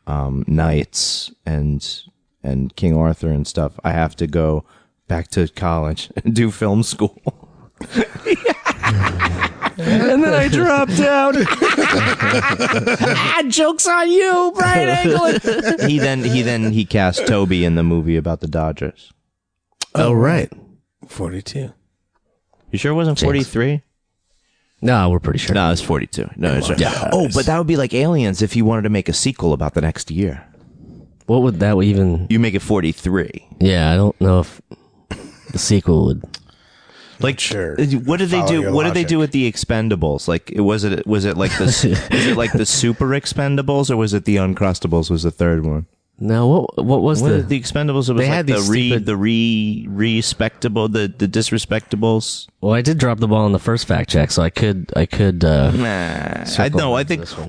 knights and King Arthur and stuff. I have to go back to college and do film school. And then I dropped out. Joke's on you, Brian Hageland. He cast Toby in the movie about the Dodgers. Oh, right. 42. You sure it wasn't 43? No, we're pretty sure. No, it's 42. No, it's right. Yeah. Oh, but that would be like Aliens if you wanted to make a sequel about the next year. What would that even... You make it 43. Yeah, I don't know if the sequel would... Like, sure. What did they do? What did they do with the Expendables? Like, was it like the Super Expendables, or was it the Uncrustables? Was the third one? No, what was the Expendables? It was they like had the respectable, the disrespectables. Well, I did drop the ball on the first fact check, so I could. I think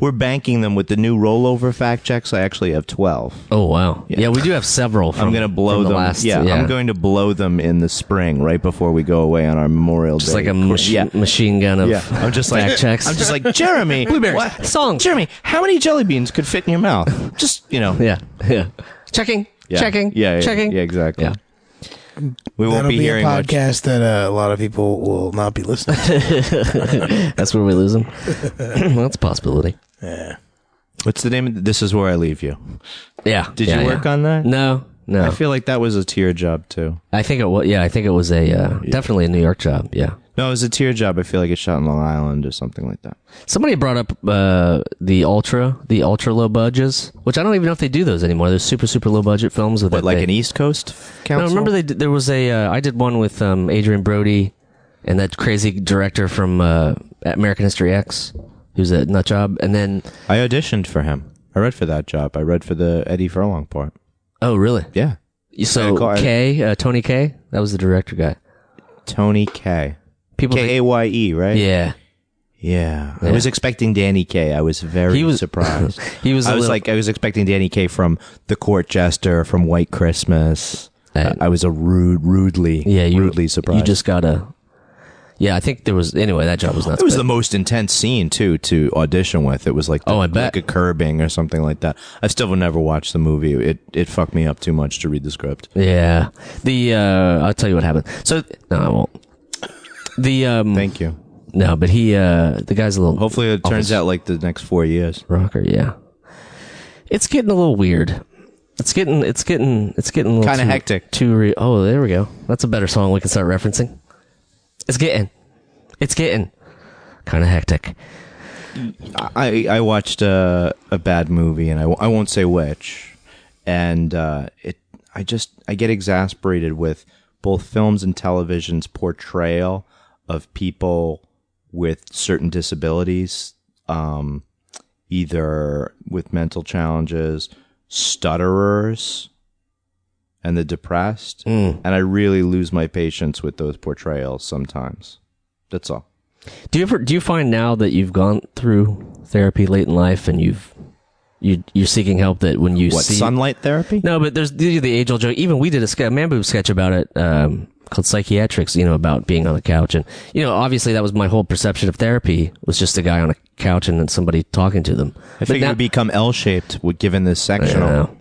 we're banking them with the new rollover fact checks. I actually have 12. Oh wow! Yeah, we do have several. I'm going to blow them. I'm going to blow them in the spring, right before we go away on our Memorial Day. Just like a machine gun of I'm just fact like, checks. I'm just like, Jeremy, blueberries song. Jeremy, how many jelly beans could fit in your mouth? Just Yeah. Checking. Checking. Yeah, exactly. Yeah. We won't That'll be hearing a much. podcast that a lot of people will not be listening to. That's where we lose them. Well, that's a possibility. Yeah. What's the name of This Is Where I Leave You? Yeah. Did you work on that? No. I feel like that was a tier job too. I think it was. Yeah, I think it was definitely a New York job. Yeah. No, it was a tier job. I feel like it's shot in Long Island or something like that. Somebody brought up the ultra low budgets, which I don't even know if they do those anymore. There's super low budget films with an East Coast council. No, remember there was I did one with Adrian Brody and that crazy director from American History X, who's a nut job, and then I auditioned for him. I read for that job. I read for the Eddie Furlong part. Oh, really? Yeah. So Tony K, that was the director guy. Tony K. People Kaye, right? Yeah. Yeah. I was expecting Danny Kaye. I was very surprised. I was expecting Danny Kaye from The Court Jester, from White Christmas. I was rudely surprised. You just gotta. Yeah, I think there was. Anyway, that job was nuts. It was the most intense scene too to audition with. It was like I bet. like a curbing or something like that. I still would never watch the movie. It fucked me up too much to read the script. Yeah. I'll tell you what happened. So no, I won't. Thank you. No, but the guy's a little. Hopefully, it turns out like the next 4 years. Rocker, yeah. It's getting a little weird. It's getting a little kind of hectic. Oh, there we go. That's a better song we can start referencing. It's getting kind of hectic. I watched a bad movie, and I won't say which, and I get exasperated with both films and television's portrayal of people with certain disabilities, either with mental challenges, stutterers, and the depressed. And I really lose my patience with those portrayals sometimes. That's all. Do you find now that you've gone through therapy late in life and you're seeking help, that when you see sunlight therapy? No, but there's the age-old joke. Even we did a Man Boob sketch about it, called Psychiatrics, about being on the couch. And, obviously that was my whole perception of therapy, was just a guy on a couch and then somebody talking to them. I figured it'd become L-shaped given this sectional.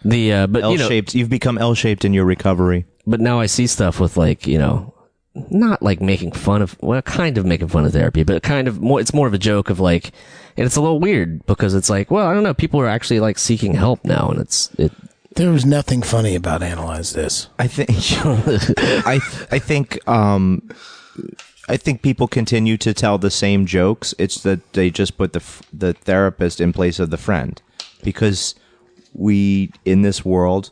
But L-shaped. You've become L-shaped in your recovery. But now I see stuff with not like making fun of, kind of making fun of therapy, but kind of more, it's more of a joke of and it's a little weird because it's like, well, I don't know, people are actually seeking help now, and there was nothing funny about Analyze This. I think, I think people continue to tell the same jokes. It's that they just put the therapist in place of the friend, because we, in this world,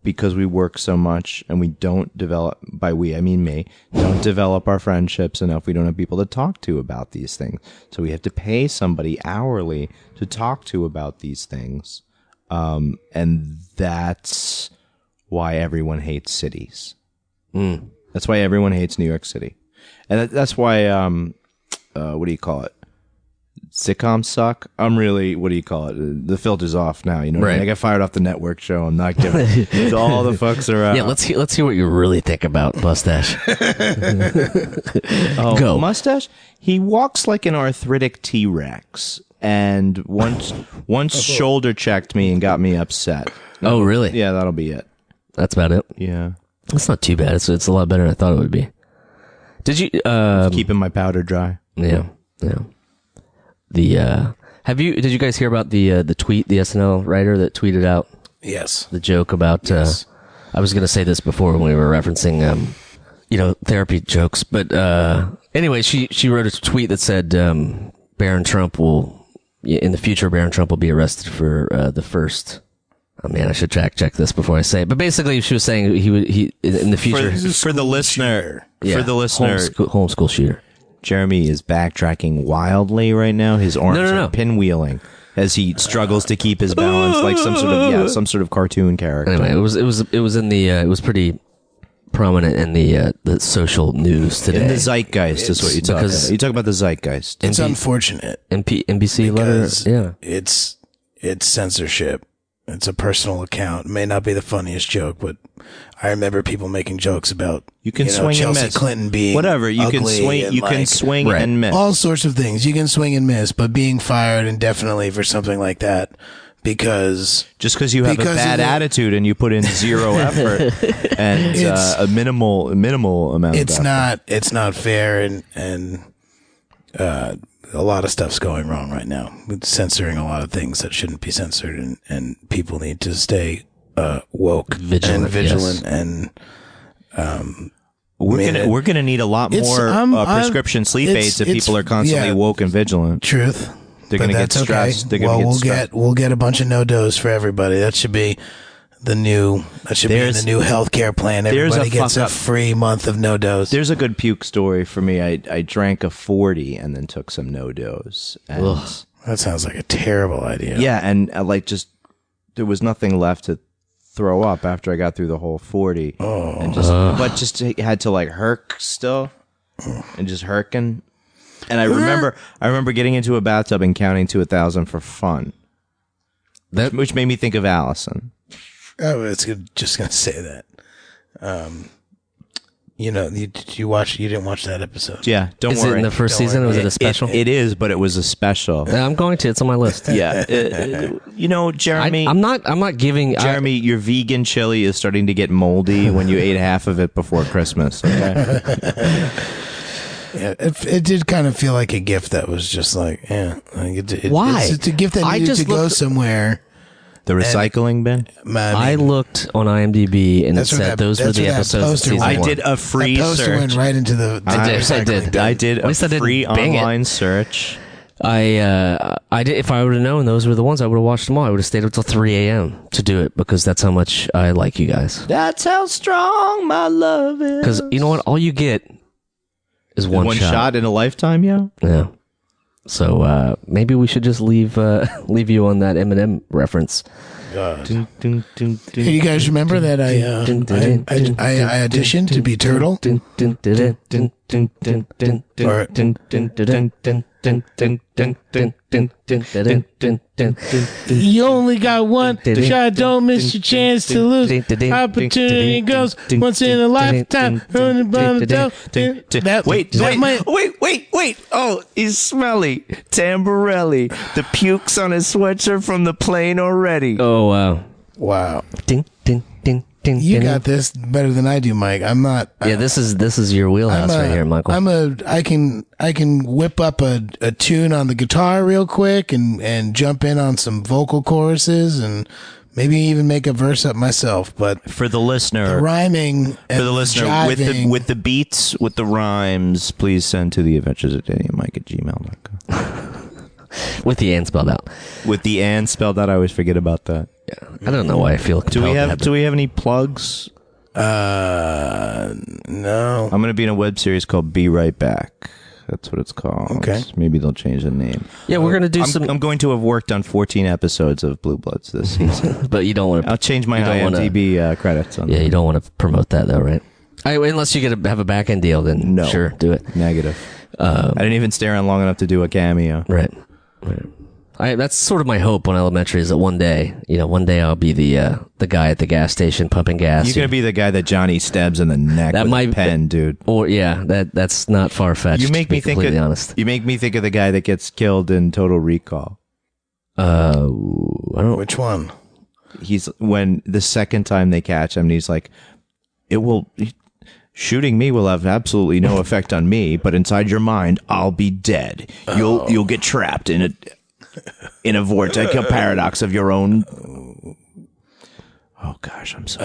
because we work so much and we don't develop, by we, I mean me, don't develop our friendships enough. We don't have people to talk to about these things. So we have to pay somebody hourly to talk to about these things. And that's why everyone hates cities. That's why everyone hates New York City. And that's why, what do you call it? Sitcoms suck. I'm really, what do you call it? The filter's off now. Right. I got fired off the network show. I'm not giving it. All the fucks are out. Yeah, let's hear what you really think about Mustache. Go. Mustache? He walks like an arthritic T-Rex. And once shoulder checked me and got me upset. Oh, really? Yeah, that'll be it. That's about it? Yeah. That's not too bad. It's a lot better than I thought it would be. Did you keeping my powder dry? Yeah. Did you guys hear about the tweet, the SNL writer that tweeted out? Yes. The joke about yes. I was going to say this before when we were referencing therapy jokes, but anyway, she wrote a tweet that said Barron Trump will in the future be arrested for the first. Oh man, I should check this before I say it. But basically, she was saying he in the future for the listener. Yeah, for the listener, homeschool shooter. Jeremy is backtracking wildly right now. His arms are pinwheeling as he struggles to keep his balance, like some sort of cartoon character. Anyway, it was in the it was pretty prominent in the social news today. In the zeitgeist is what you talk about. You talk about the zeitgeist. It's unfortunate. NBC letter, yeah. It's censorship. It's a personal account. It may not be the funniest joke, but I remember people making jokes about swing Chelsea and miss. Clinton being whatever. You can swing. You can swing and miss. All sorts of things. You can swing and miss, but being fired indefinitely for something like that because you have a bad attitude and you put in zero effort and a minimal amount. It's of effort. It's not fair, and a lot of stuff's going wrong right now with censoring a lot of things that shouldn't be censored, and people need to stay woke and vigilant, yes. And we're gonna need a lot more prescription sleep aids if people are constantly woke and vigilant. Truth. They're gonna get stressed. Okay. We'll get a bunch of no dose for everybody. That should be the new healthcare plan. Everybody gets a free month of no dose. There's a good puke story for me. I drank a 40 and then took some no dose. That sounds like a terrible idea. Yeah, and there was nothing left to throw up after I got through the whole 40. Oh. And just had to herk still and just herking. And I remember getting into a bathtub and counting to 1,000 for fun. Which made me think of Allison. I was just gonna say that. You didn't watch that episode? Yeah, don't Is worry. it in the first Don't season? worry. Was it a special? It is, but it was a special. Yeah, I'm going to. It's on my list. Yeah, Jeremy. I'm not giving. Jeremy, your vegan chili is starting to get moldy when you ate half of it before Christmas. Okay. Yeah, it did kind of feel like a gift that was just like, Why? It's a gift that needed to go somewhere. The recycling bin? I looked on IMDb and it said those were the episodes of season 1. I did a free that poster search. went right into the I did. I did At least I a didn't free bang it. online search. I did. If I would have known those were the ones, I would have watched them all. I would have stayed up till 3 a.m. to do it because that's how much I like you guys. That's how strong my love is. Because you know what? All you get is one shot in a lifetime, yeah? Yeah. So maybe we should just leave you on that Eminem reference. Dun, dun, dun, dun, Hey, you guys remember that I auditioned to be Turtle? You only got one shot, don't miss your chance to lose. Opportunity goes once in a lifetime. Wait. Oh, he's smelly. Tamborelli. The pukes on his sweatshirt from the plane already. Oh, wow. Wow. Ding, ding, ding, ding. You got this better than I do, Mike. I'm not. Yeah, this is your wheelhouse right here, Michael. I can whip up a tune on the guitar real quick and jump in on some vocal choruses and maybe even make a verse up myself. But for the listener, the rhyming and for the listener, jiving, with the beats, with the rhymes, please send to the adventures of Danny and Mike at gmail.com. With the and spelled out. With the and spelled out, I always forget about that. Yeah, I don't know why I feel compelled. Do we have any plugs? No. I'm going to be in a web series called Be Right Back. That's what it's called. Okay. Maybe they'll change the name. Yeah, we're going to do I'm going to have worked on 14 episodes of Blue Bloods this season. But you don't want to. I'll change my IMDb credits on Yeah, that. you don't want to promote that though, right? Unless you have a back end deal, then No. sure, do it. Negative. I didn't even stay around long enough to do a cameo. Right. That's sort of my hope on Elementary is that one day I'll be the guy at the gas station pumping gas. You're going to be the guy that Johnny stabs in the neck with a pen, dude. Or yeah, that's not far fetched. You make to be me think completely of, honest. You make me think of the guy that gets killed in Total Recall. I don't. Which one? He's when the second time they catch him, and he's like, shooting me will have absolutely no effect on me, but inside your mind, I'll be dead. You'll get trapped in a vortex, a paradox of your own. Oh gosh, I'm so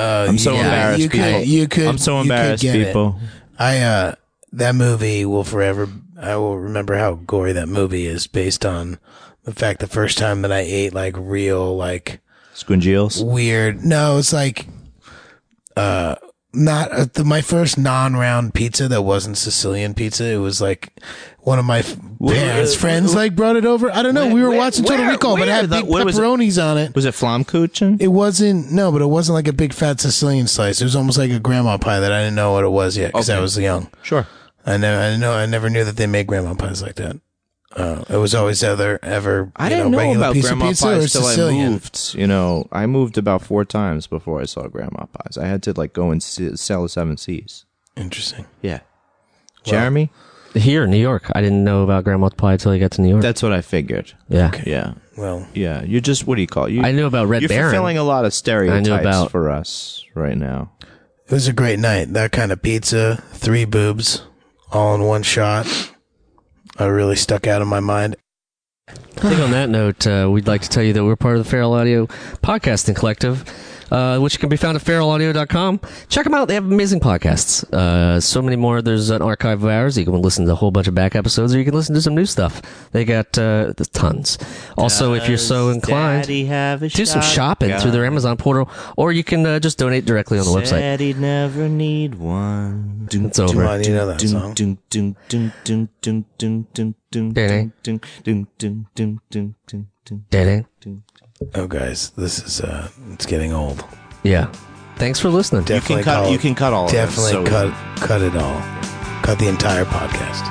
embarrassed, people. I'm so embarrassed, people. That movie will forever. I will remember how gory that movie is based on the fact the first time that I ate like real like squingeals. Weird. No, it's like not my first non-round pizza that wasn't Sicilian pizza. It was like one of my parents' friends like brought it over. I don't know. We were watching Total Recall, but it had big pepperonis on it. Was it Flammkuchen? It wasn't. No, but it wasn't like a big fat Sicilian slice. It was almost like a grandma pie that I didn't know what it was yet because I was young. Sure. I never knew that they made grandma pies like that. It was always I didn't know about grandma pies till I moved. I moved about 4 times before I saw grandma pies. I had to like go and sell the 7 C's. Interesting. Yeah. Jeremy? Here in New York, I didn't know about grandma's pie until I got to New York. That's what I figured. Yeah. Okay. Yeah. Well. Yeah. You're just, what do you call it? I knew about Red Baron. You're fulfilling a lot of stereotypes for us right now. It was a great night. That kind of pizza, 3 boobs, all in one shot. Really stuck out in my mind. I think on that note, we'd like to tell you that we're part of the Feral Audio Podcasting Collective, which can be found at feralaudio.com. Check them out. They have amazing podcasts. So many more. There's an archive of ours. You can listen to a whole bunch of back episodes, or you can listen to some new stuff. They got tons. Also, if you're so inclined, do some shopping through their Amazon portal, or you can just donate directly on the website. Said he'd never need one. It's over. You know that song? Oh, guys, this is it's getting old. Yeah. Thanks for listening. Definitely You can cut all of Definitely it. cut it all. Cut the entire podcast.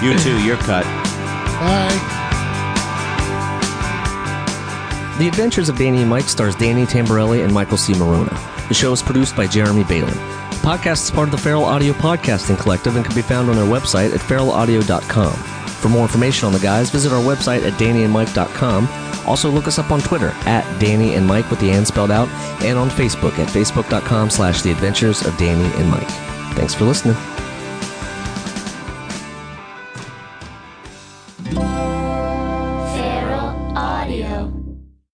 You too. You're cut. Bye. The Adventures of Danny and Mike stars Danny Tamborelli and Michael C. Marona. The show is produced by Jeremy Balin. The podcast is part of the Feral Audio Podcasting Collective and can be found on their website at feralaudio.com. For more information on the guys, visit our website at dannyandmike.com. Also, look us up on Twitter at Danny and Mike with the and spelled out, and on Facebook at facebook.com/The Adventures of Danny and Mike. Thanks for listening.